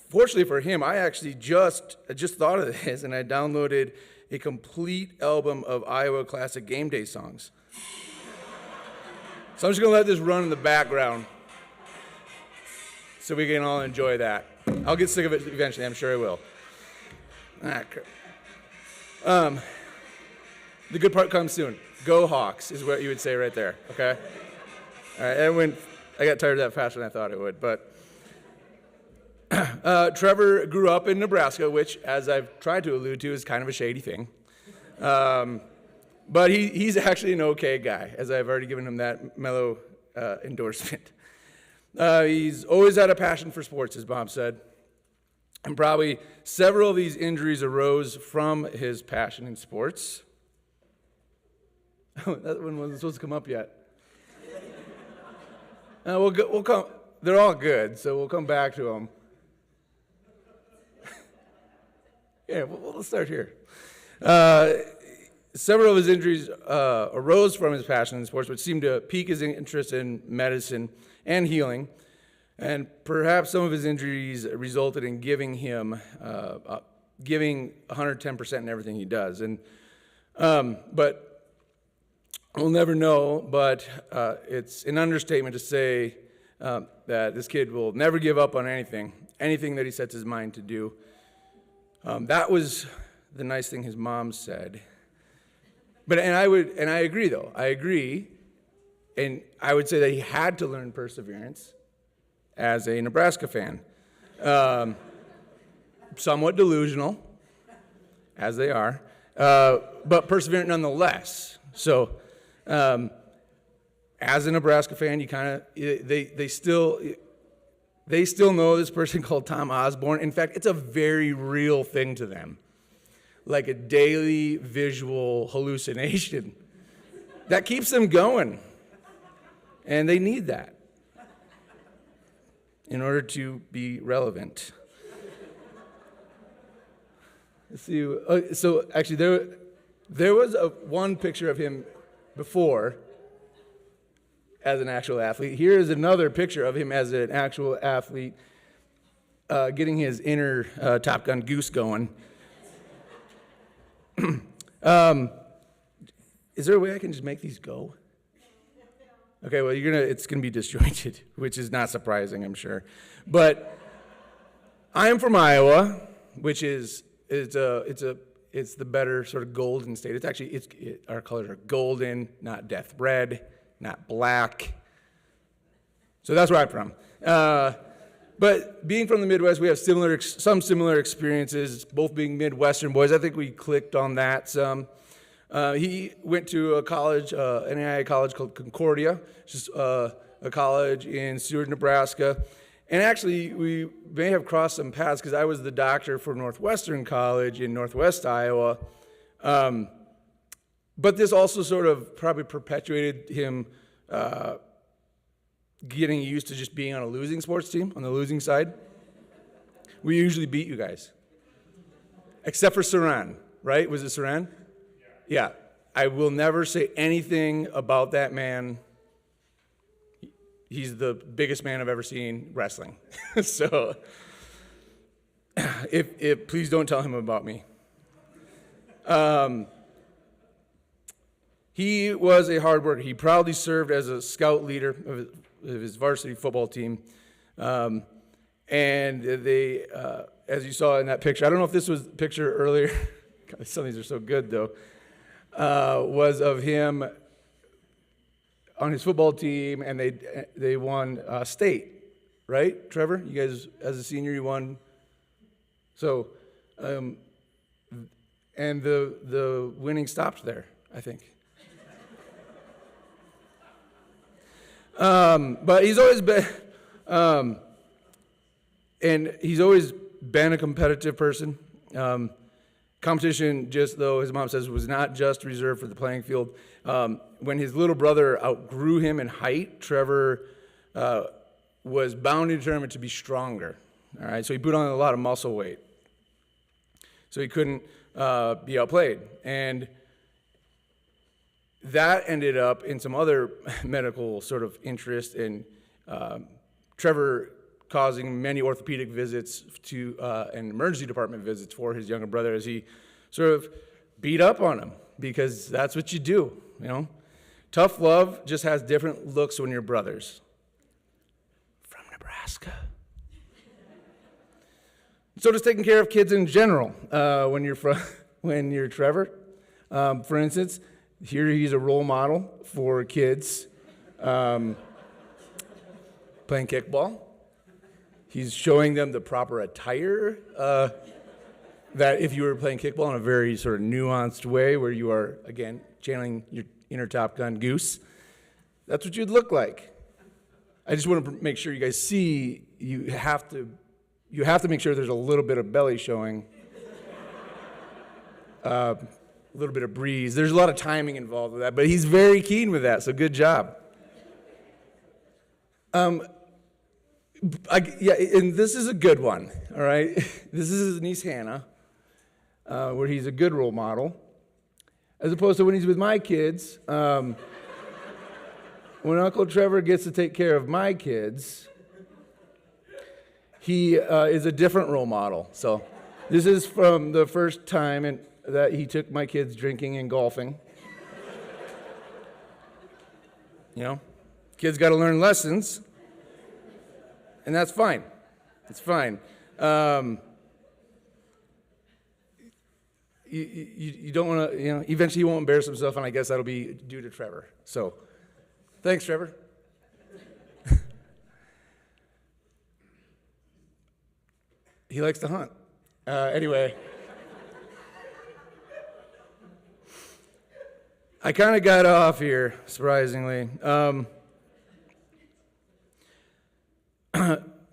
Fortunately for him, I actually just thought of this, and I downloaded a complete album of Iowa classic game day songs. So I'm just gonna let this run in the background so we can all enjoy that. I'll get sick of it eventually, I'm sure I will. The good part comes soon. Go Hawks is what you would say right there, okay? All right, and I got tired of that faster than I thought it would, but Trevor grew up in Nebraska, which, as I've tried to allude to, is kind of a shady thing. But he's actually an okay guy, as I've already given him that mellow endorsement. He's always had a passion for sports, as Bob said. And probably several of these injuries arose from his passion in sports. Oh, that one wasn't supposed to come up yet. We'll come. They're all good, so we'll come back to them. Yeah, we'll start here. Several of his injuries arose from his passion in sports, which seemed to pique his interest in medicine and healing. And perhaps some of his injuries resulted in giving him giving 110% in everything he does. And but we'll never know. But it's an understatement to say that this kid will never give up on anything that he sets his mind to do. That was the nice thing his mom said. And I agree though. I agree, and I would say that he had to learn perseverance as a Nebraska fan. Somewhat delusional, as they are, but perseverant nonetheless. So, as a Nebraska fan, you kind of they still know this person called Tom Osborne. In fact, it's a very real thing to them, like a daily visual hallucination that keeps them going, and they need that in order to be relevant. Let's see. So actually, there was one picture of him before as an actual athlete. Here is another picture of him as an actual athlete, getting his inner Top Gun goose going. Is there a way I can just make these go? Okay, well, it's gonna be disjointed, which is not surprising, I'm sure. But I am from Iowa, which it's the better sort of golden state. It's actually our colors are golden, not death red, not black. So that's where I'm from. But being from the Midwest, we have some similar experiences. Both being Midwestern boys, I think we clicked on that some. He went to a college, an NAIA college called Concordia, just a college in Seward, Nebraska. And actually, we may have crossed some paths because I was the doctor for Northwestern College in Northwest Iowa. But this also sort of probably perpetuated him getting used to just being on a losing sports team, on the losing side. We usually beat you guys. Except for Saran, right? Was it Saran? Yeah, I will never say anything about that man. He's the biggest man I've ever seen wrestling. So, if please don't tell him about me. He was a hard worker. He proudly served as a scout leader of his varsity football team. And they, as you saw in that picture, I don't know if this was the picture earlier. God, some of these are so good, though. Was of him on his football team, and they won state, right, Trevor? You guys, as a senior, you won. So, and the winning stopped there, I think. But he's always been, and he's always been a competitive person. Competition, just though his mom says, was not just reserved for the playing field. When his little brother outgrew him in height, Trevor was bound and determined to be stronger. All right, so he put on a lot of muscle weight, so he couldn't be outplayed, and that ended up in some other medical sort of interest in Trevor causing many orthopedic visits to and emergency department visits for his younger brother as he sort of beat up on him, because that's what you do, you know. Tough love just has different looks when you're brothers. From Nebraska. So does taking care of kids in general when you're Trevor. For instance, here he's a role model for kids playing kickball. He's showing them the proper attire that if you were playing kickball in a very sort of nuanced way where you are, again, channeling your inner Top Gun goose, that's what you'd look like. I just want to make sure you guys see you have to you have to make sure there's a little bit of belly showing, a little bit of breeze. There's a lot of timing involved with that, but he's very keen with that, so good job. And this is a good one, all right? This is his niece Hannah, where he's a good role model, as opposed to when he's with my kids. When Uncle Trevor gets to take care of my kids, he is a different role model. So this is from the first time that he took my kids drinking and golfing. You know, kids got to learn lessons, and that's fine. It's fine. You don't want to, eventually he won't embarrass himself, and I guess that'll be due to Trevor. So, thanks, Trevor. He likes to hunt. Anyway. I kind of got off here, surprisingly. I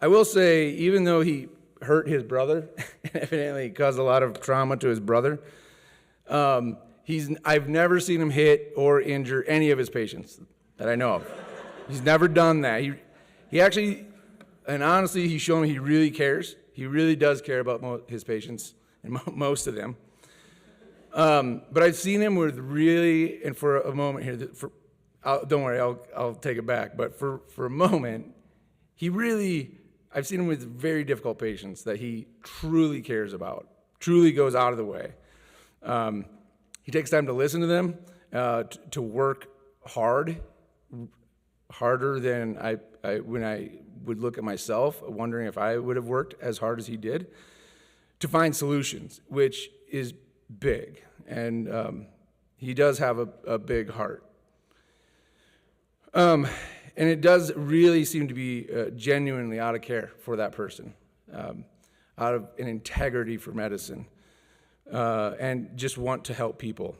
will say, even though he hurt his brother, and evidently caused a lot of trauma to his brother, I've never seen him hit or injure any of his patients that I know of. He's never done that. He actually, and honestly, he's shown me he really cares. He really does care about his patients, and most of them. But I've seen him with really, and for a moment here, don't worry, I'll take it back. But for a moment, I've seen him with very difficult patients that he truly cares about, truly goes out of the way. He takes time to listen to them, to work harder than when I would look at myself, wondering if I would have worked as hard as he did, to find solutions, which is big. And he does have a big heart. And it does really seem to be genuinely out of care for that person, out of an integrity for medicine, and just want to help people.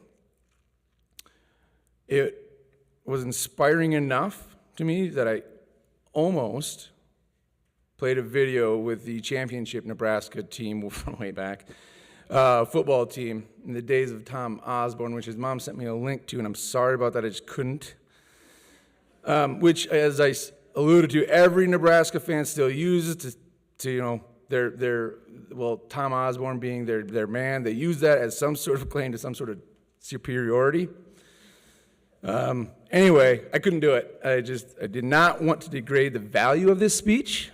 It was inspiring enough to me that I almost played a video with the championship Nebraska team from way back, football team in the days of Tom Osborne, which his mom sent me a link to, and I'm sorry about that, I just couldn't. Which, as I alluded to, every Nebraska fan still uses to Tom Osborne being their man, they use that as some sort of claim to some sort of superiority. Anyway, I couldn't do it. I did not want to degrade the value of this speech,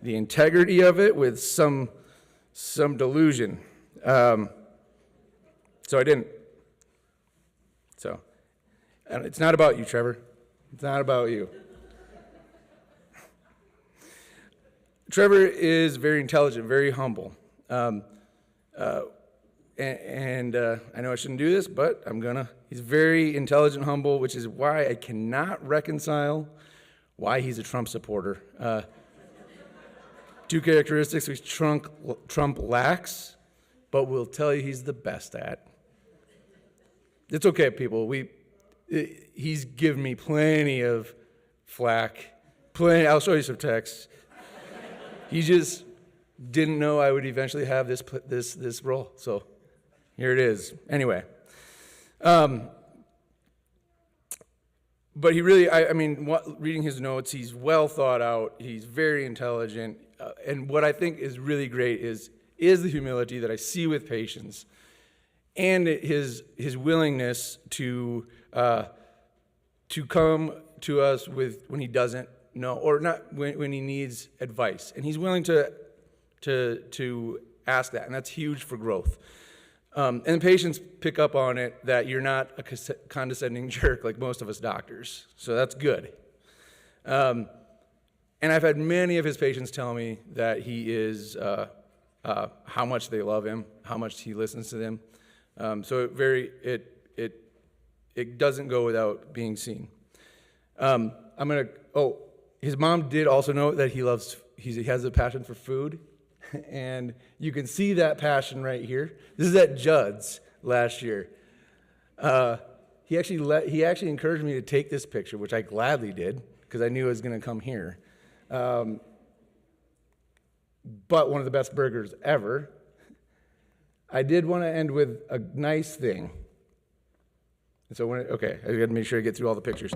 the integrity of it, with some delusion. So I didn't. So, and it's not about you, Trevor. It's not about you. Trevor is very intelligent, very humble. And I know I shouldn't do this, but I'm gonna. He's very intelligent, humble, which is why I cannot reconcile why he's a Trump supporter. Two characteristics which Trump lacks, but we'll tell you he's the best at. It's okay, people. He's given me plenty of flack. I'll show you some texts. He just didn't know I would eventually have this role. So here it is. Anyway. But he really, reading his notes, he's well thought out. He's very intelligent. And what I think is really great is the humility that I see with patients, and his willingness to come to us when he doesn't know, or not when he needs advice, and he's willing to ask that, and that's huge for growth. And the patients pick up on it that you're not a condescending jerk like most of us doctors, so that's good. And I've had many of his patients tell me that he is how much they love him, how much he listens to them. So it doesn't go without being seen. His mom did also know that he has a passion for food, and you can see that passion right here. This is at Judd's last year. He actually encouraged me to take this picture, which I gladly did because I knew it was going to come here. but one of the best burgers ever. I did want to end with a nice thing. And so okay, I got to make sure I get through all the pictures.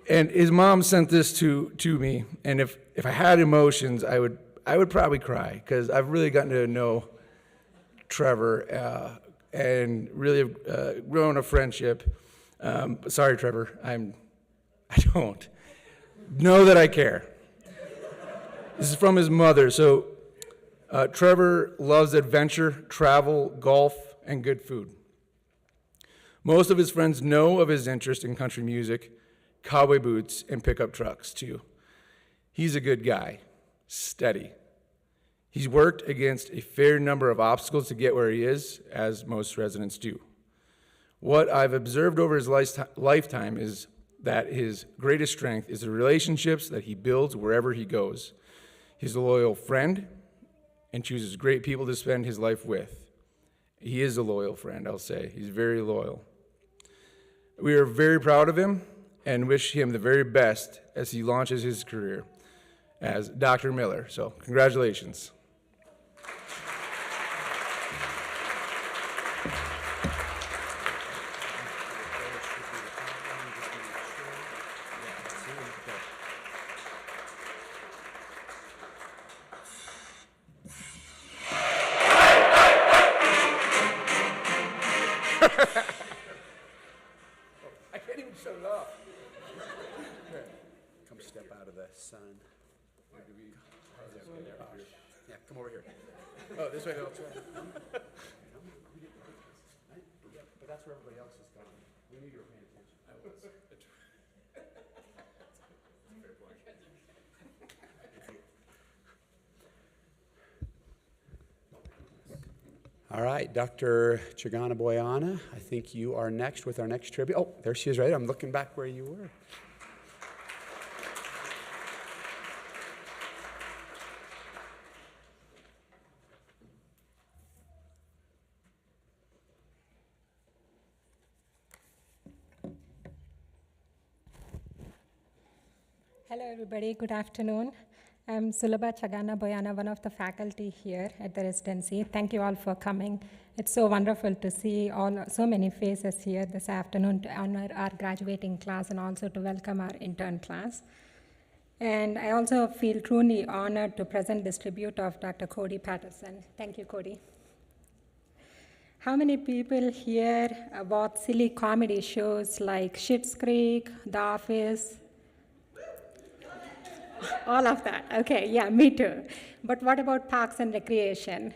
And his mom sent this to me, and if I had emotions, I would probably cry, because I've really gotten to know Trevor and really have grown a friendship. Sorry, Trevor, I don't. Know that I care. This is from his mother. So Trevor loves adventure, travel, golf, and good food. Most of his friends know of his interest in country music, cowboy boots, and pickup trucks, too. He's a good guy, steady. He's worked against a fair number of obstacles to get where he is, as most residents do. What I've observed over his lifetime is that his greatest strength is the relationships that he builds wherever he goes. He's a loyal friend and chooses great people to spend his life with. He is a loyal friend, I'll say. He's very loyal. We are very proud of him and wish him the very best as he launches his career as Dr. Miller. So, congratulations. I can't even shut it off. Come step out of the sun. Yeah, come over here. Oh, this way. But that's where everybody else is gone. We knew you were paying attention. I was. Fair point. All right, Dr. Chagana Boyana, I think you are next with our next tribute. Oh, there she is, right? I'm looking back where you were. Hello, everybody. Good afternoon. I'm Sulabha Chagana Boyana, one of the faculty here at the residency. Thank you all for coming. It's so wonderful to see so many faces here this afternoon to honor our graduating class and also to welcome our intern class. And I also feel truly honored to present this tribute of Dr. Cody Patterson. Thank you, Cody. How many people here watch silly comedy shows like Schitt's Creek, The Office? All of that. Okay, yeah, me too. But what about Parks and Recreation?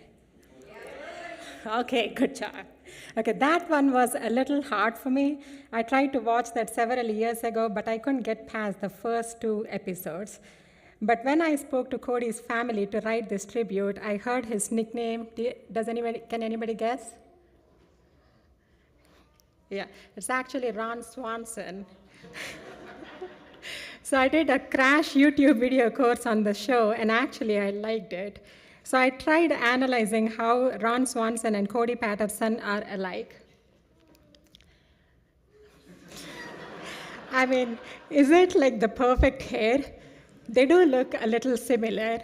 Okay, good job. Okay, that one was a little hard for me. I tried to watch that several years ago, but I couldn't get past the first 2 episodes. But when I spoke to Cody's family to write this tribute, I heard his nickname. Can anybody guess? Yeah, it's actually Ron Swanson. So I did a crash YouTube video course on the show, and actually I liked it. So I tried analyzing how Ron Swanson and Cody Patterson are alike. I mean, is it like the perfect hair? They do look a little similar.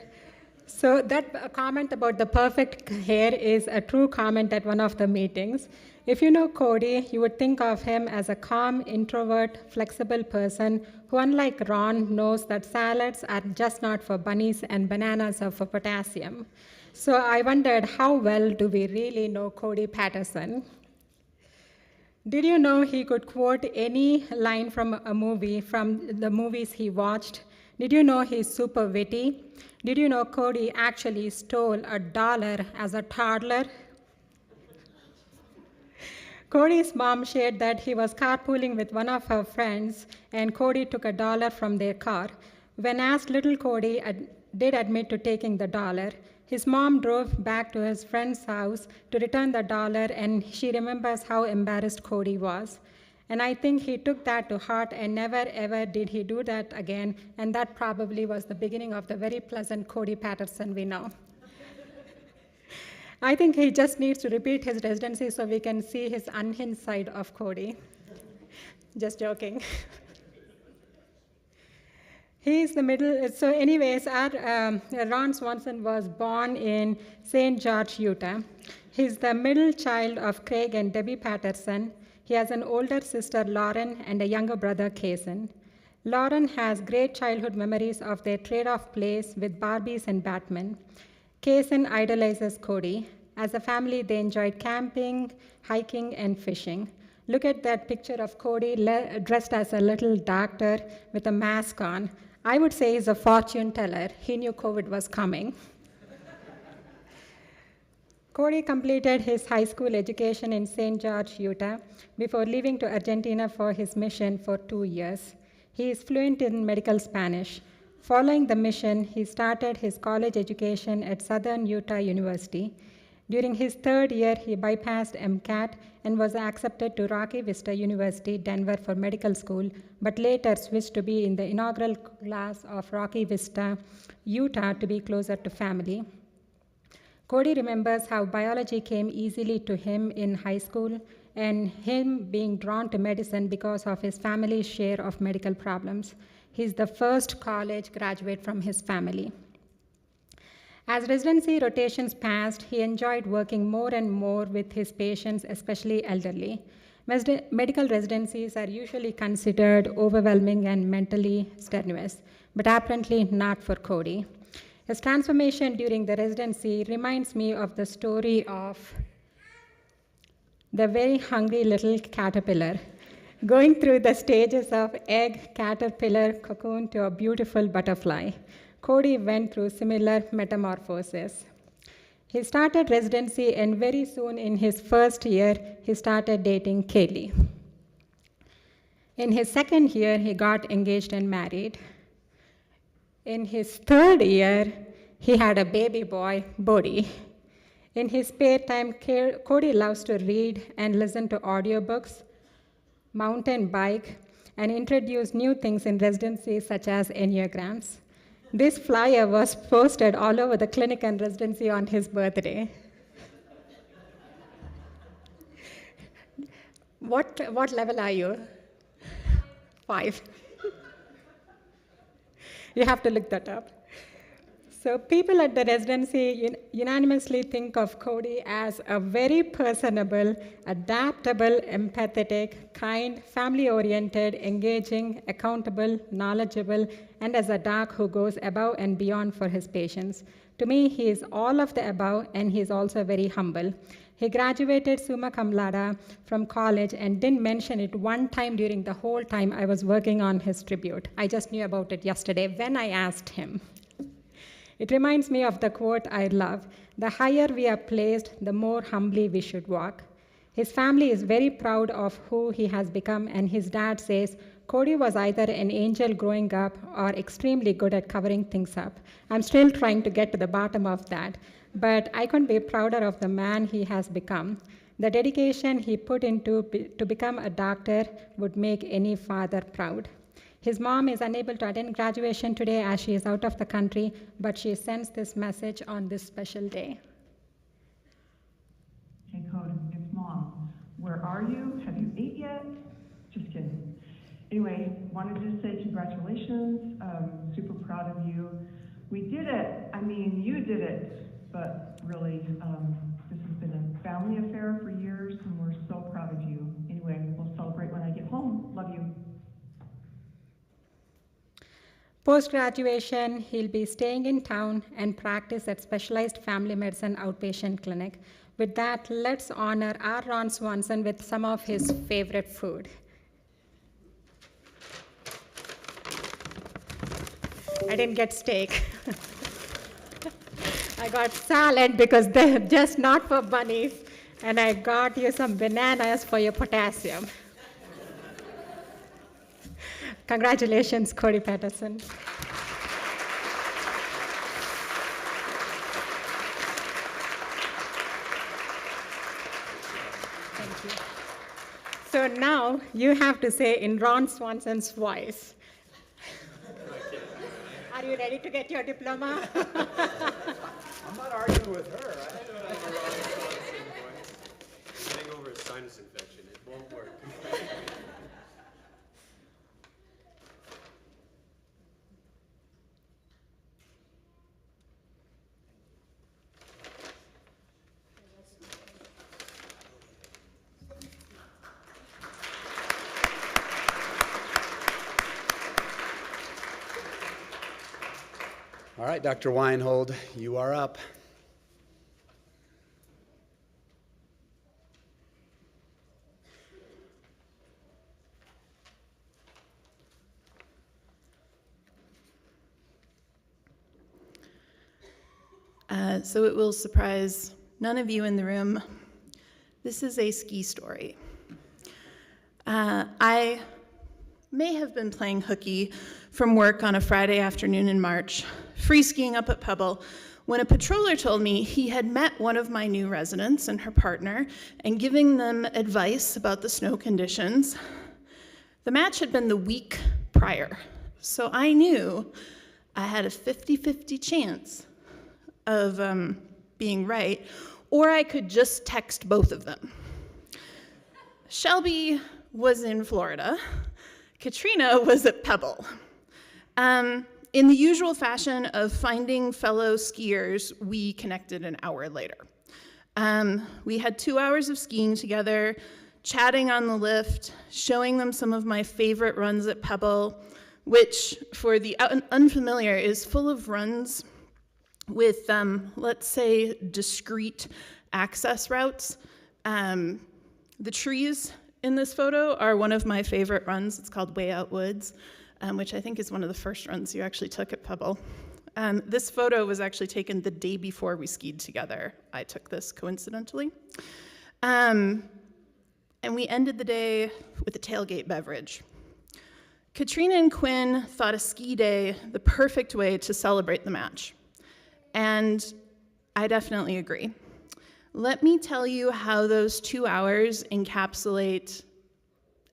So that comment about the perfect hair is a true comment at one of the meetings. If you know Cody, you would think of him as a calm, introvert, flexible person who, unlike Ron, knows that salads are just not for bunnies and bananas are for potassium. So I wondered, how well do we really know Cody Patterson? Did you know he could quote any line from a movie, from the movies he watched? Did you know he's super witty? Did you know Cody actually stole $1 as a toddler? Cody's mom shared that he was carpooling with one of her friends, and Cody took $1 from their car. When asked, little Cody did admit to taking the $1. His mom drove back to his friend's house to return the $1, and she remembers how embarrassed Cody was. And I think he took that to heart, and never ever did he do that again, and that probably was the beginning of the very pleasant Cody Patterson we know. I think he just needs to repeat his residency so we can see his unhinged side of Cody. Just joking. He is the middle. So, anyways, Ron Swanson was born in St. George, Utah. He's the middle child of Craig and Debbie Patterson. He has an older sister, Lauren, and a younger brother, Kaysen. Lauren has great childhood memories of their trade-off plays with Barbies and Batman. Kaysen idolizes Cody. As a family, they enjoyed camping, hiking, and fishing. Look at that picture of Cody dressed as a little doctor with a mask on. I would say he's a fortune teller. He knew COVID was coming. Cody completed his high school education in St. George, Utah, before leaving to Argentina for his mission for 2 years. He is fluent in medical Spanish. Following the mission, he started his college education at Southern Utah University. During his third year, he bypassed MCAT and was accepted to Rocky Vista University, Denver for medical school, but later switched to be in the inaugural class of Rocky Vista, Utah, to be closer to family. Cody remembers how biology came easily to him in high school and him being drawn to medicine because of his family's share of medical problems. He's the first college graduate from his family. As residency rotations passed, he enjoyed working more and more with his patients, especially elderly. Medical residencies are usually considered overwhelming and mentally strenuous, but apparently not for Cody. His transformation during the residency reminds me of the story of the very hungry little caterpillar going through the stages of egg, caterpillar, cocoon to a beautiful butterfly. Cody went through similar metamorphosis. He started residency, and very soon in his first year, he started dating Kaylee. In his second year, he got engaged and married. In his third year, he had a baby boy, Bodhi. In his spare time, Cody loves to read and listen to audiobooks, mountain bike, and introduce new things in residency such as Enneagrams. This flyer was posted all over the clinic and residency on his birthday. What level are you? 5. You have to look that up. So people at the residency unanimously think of Cody as a very personable, adaptable, empathetic, kind, family-oriented, engaging, accountable, knowledgeable, and as a doc who goes above and beyond for his patients. To me, he is all of the above, and he is also very humble. He graduated summa cum laude from college and didn't mention it one time during the whole time I was working on his tribute. I just knew about it yesterday when I asked him. It reminds me of the quote I love: "The higher we are placed, the more humbly we should walk." His family is very proud of who he has become, and his dad says, Cody was either an angel growing up or extremely good at covering things up. I'm still trying to get to the bottom of that, but I couldn't be prouder of the man he has become. The dedication he put into to become a doctor would make any father proud. His mom is unable to attend graduation today as she is out of the country, but she sends this message on this special day. Hey, Cody, it's Mom. Where are you? Have you ate yet? Just kidding. Anyway, wanted to say congratulations. Super proud of you. We did it. I mean, you did it. But really, this has been a family affair for years, and we're so proud of you. Anyway, we'll celebrate when I get home. Love you. Post-graduation, he'll be staying in town and practice at Specialized Family Medicine Outpatient Clinic. With that, let's honor our Ron Swanson with some of his favorite food. I didn't get steak. I got salad because they're just not for bunnies, and I got you some bananas for your potassium. Congratulations, Cody Patterson. Thank you. So now you have to say in Ron Swanson's voice. Are you ready to get your diploma? I'm not arguing with her. I'm getting over a sinus infection. It won't work. All right, Dr. Weinhold, you are up. So it will surprise none of you in the room. This is a ski story. I may have been playing hooky from work on a Friday afternoon in March, free skiing up at Pebble, when a patroller told me he had met one of my new residents and her partner and giving them advice about the snow conditions. The match had been the week prior, so I knew I had a 50-50 chance of being right, or I could just text both of them. Shelby was in Florida. Katrina was at Pebble. In the usual fashion of finding fellow skiers, we connected an hour later. We had 2 hours of skiing together, chatting on the lift, showing them some of my favorite runs at Pebble, which, for the unfamiliar, is full of runs with, let's say, discrete access routes. The trees in this photo are one of my favorite runs. It's called Way Out Woods, which I think is one of the first runs you actually took at Pebble. This photo was actually taken the day before we skied together. I took this coincidentally. And we ended the day with a tailgate beverage. Katrina and Quinn thought a ski day the perfect way to celebrate the match. And I definitely agree. Let me tell you how those 2 hours encapsulate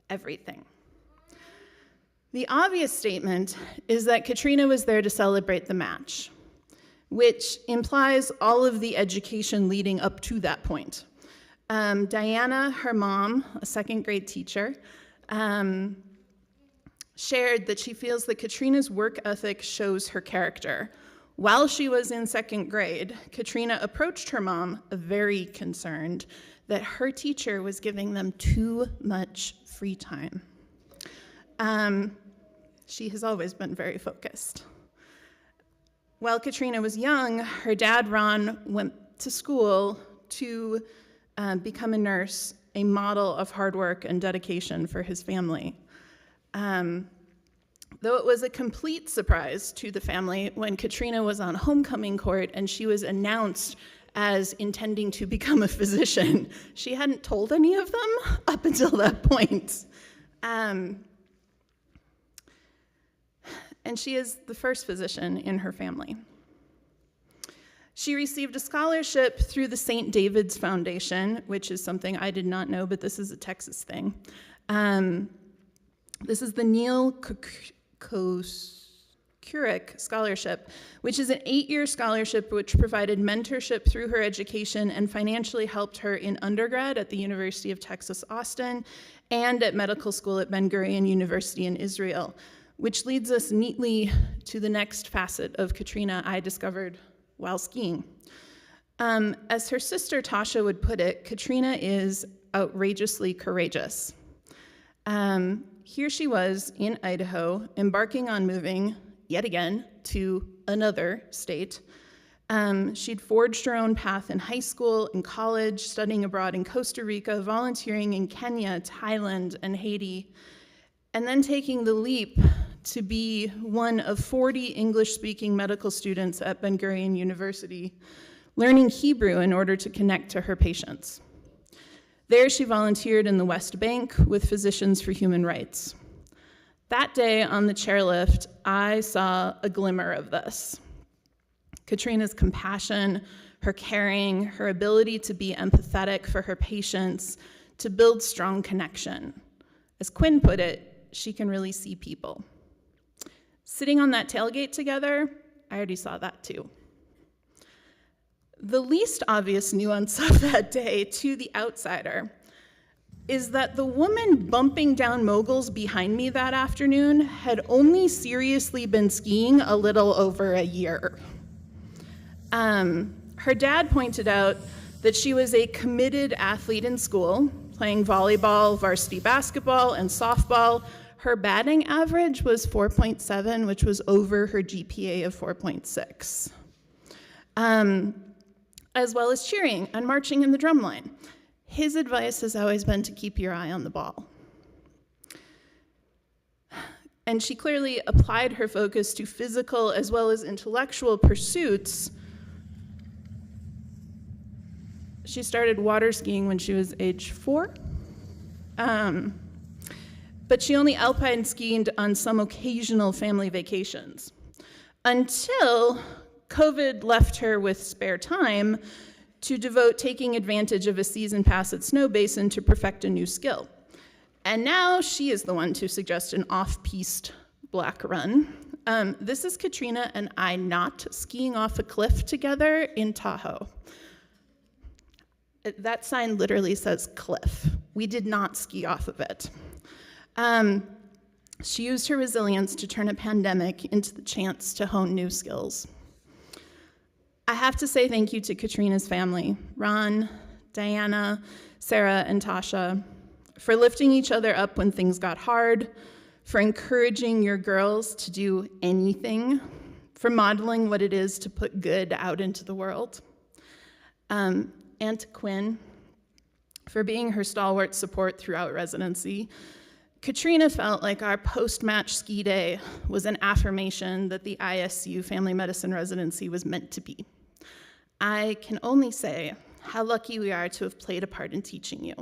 everything. The obvious statement is that Katrina was there to celebrate the match, which implies all of the education leading up to that point. Diana, her mom, a second grade teacher, shared that she feels that Katrina's work ethic shows her character. While she was in second grade, Katrina approached her mom, very concerned that her teacher was giving them too much free time. She has always been very focused. While Katrina was young, her dad, Ron, went to school to become a nurse, a model of hard work and dedication for his family. Though it was a complete surprise to the family when Katrina was on homecoming court and she was announced as intending to become a physician. She hadn't told any of them up until that point. And she is the first physician in her family. She received a scholarship through the St. David's Foundation, which is something I did not know, but this is a Texas thing. This is the Neil Couric Scholarship, which is an 8-year scholarship which provided mentorship through her education and financially helped her in undergrad at the University of Texas, Austin, and at medical school at Ben-Gurion University in Israel, which leads us neatly to the next facet of Katrina I discovered while skiing. As her sister Tasha would put it, Katrina is outrageously courageous. Here she was in Idaho, embarking on moving, yet again, to another state. She'd forged her own path in high school and college, studying abroad in Costa Rica, volunteering in Kenya, Thailand, and Haiti, and then taking the leap to be one of 40 English-speaking medical students at Ben-Gurion University, learning Hebrew in order to connect to her patients. There she volunteered in the West Bank with Physicians for Human Rights. That day on the chairlift, I saw a glimmer of this. Katrina's compassion, her caring, her ability to be empathetic for her patients, to build strong connection. As Quinn put it, she can really see people. Sitting on that tailgate together, I already saw that too. The least obvious nuance of that day to the outsider is that the woman bumping down moguls behind me that afternoon had only seriously been skiing a little over a year. Her dad pointed out that she was a committed athlete in school, playing volleyball, varsity basketball, and softball Her batting average was 4.7, which was over her GPA of 4.6. As well as cheering and marching in the drum line. His advice has always been to keep your eye on the ball. And she clearly applied her focus to physical as well as intellectual pursuits. She started water skiing when she was age 4. But she only alpine skied on some occasional family vacations until COVID left her with spare time to devote taking advantage of a season pass at Snow Basin to perfect a new skill. And now she is the one to suggest an off-piste black run. This is Katrina and I not skiing off a cliff together in Tahoe. That sign literally says cliff. We did not ski off of it. She used her resilience to turn a pandemic into the chance to hone new skills. I have to say thank you to Katrina's family, Ron, Diana, Sarah, and Tasha, for lifting each other up when things got hard, for encouraging your girls to do anything, for modeling what it is to put good out into the world. And to Quinn, for being her stalwart support throughout residency. Katrina felt like our post-match ski day was an affirmation that the ISU Family Medicine residency was meant to be. I can only say how lucky we are to have played a part in teaching you.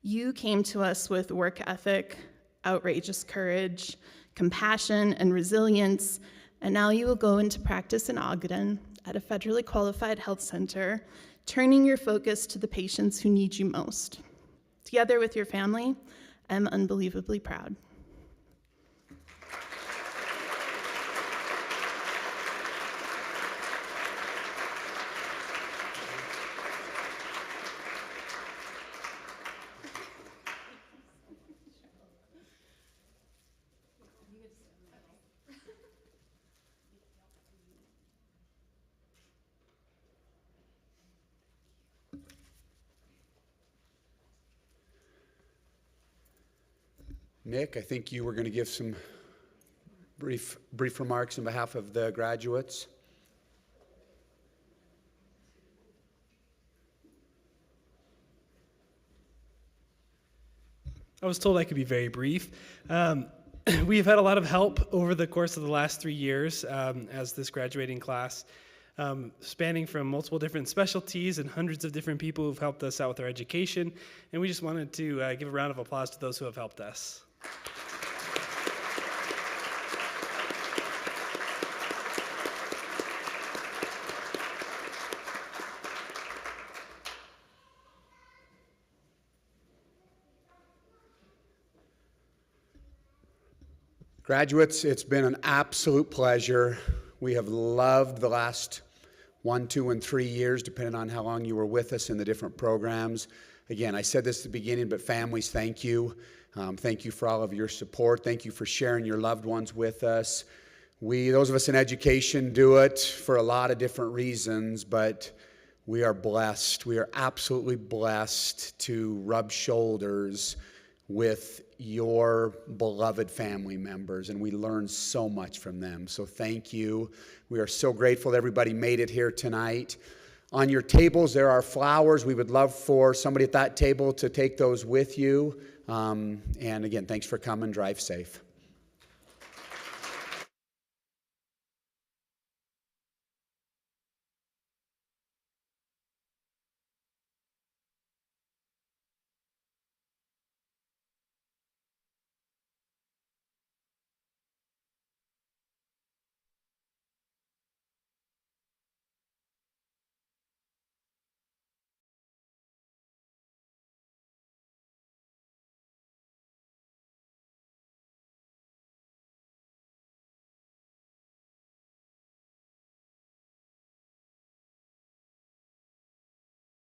You came to us with work ethic, outrageous courage, compassion, and resilience, and now you will go into practice in Ogden at a federally qualified health center, turning your focus to the patients who need you most. Together with your family, I'm unbelievably proud. Nick, I think you were going to give some brief remarks on behalf of the graduates. I was told I could be very brief. We've had a lot of help over the course of the last 3 years as this graduating class, spanning from multiple different specialties and hundreds of different people who've helped us out with our education. And we just wanted to give a round of applause to those who have helped us. Graduates, it's been an absolute pleasure. We have loved the last 1, 2, and 3 years, depending on how long you were with us in the different programs. Again, I said this at the beginning, but families, thank you. Thank you for all of your support. Thank you for sharing your loved ones with us. Those of us in education, do it for a lot of different reasons, but we are blessed. We are absolutely blessed to rub shoulders with your beloved family members, and we learn so much from them. So thank you. We are so grateful that everybody made it here tonight. On your tables, there are flowers. We would love for somebody at that table to take those with you. And again, thanks for coming. Drive safe.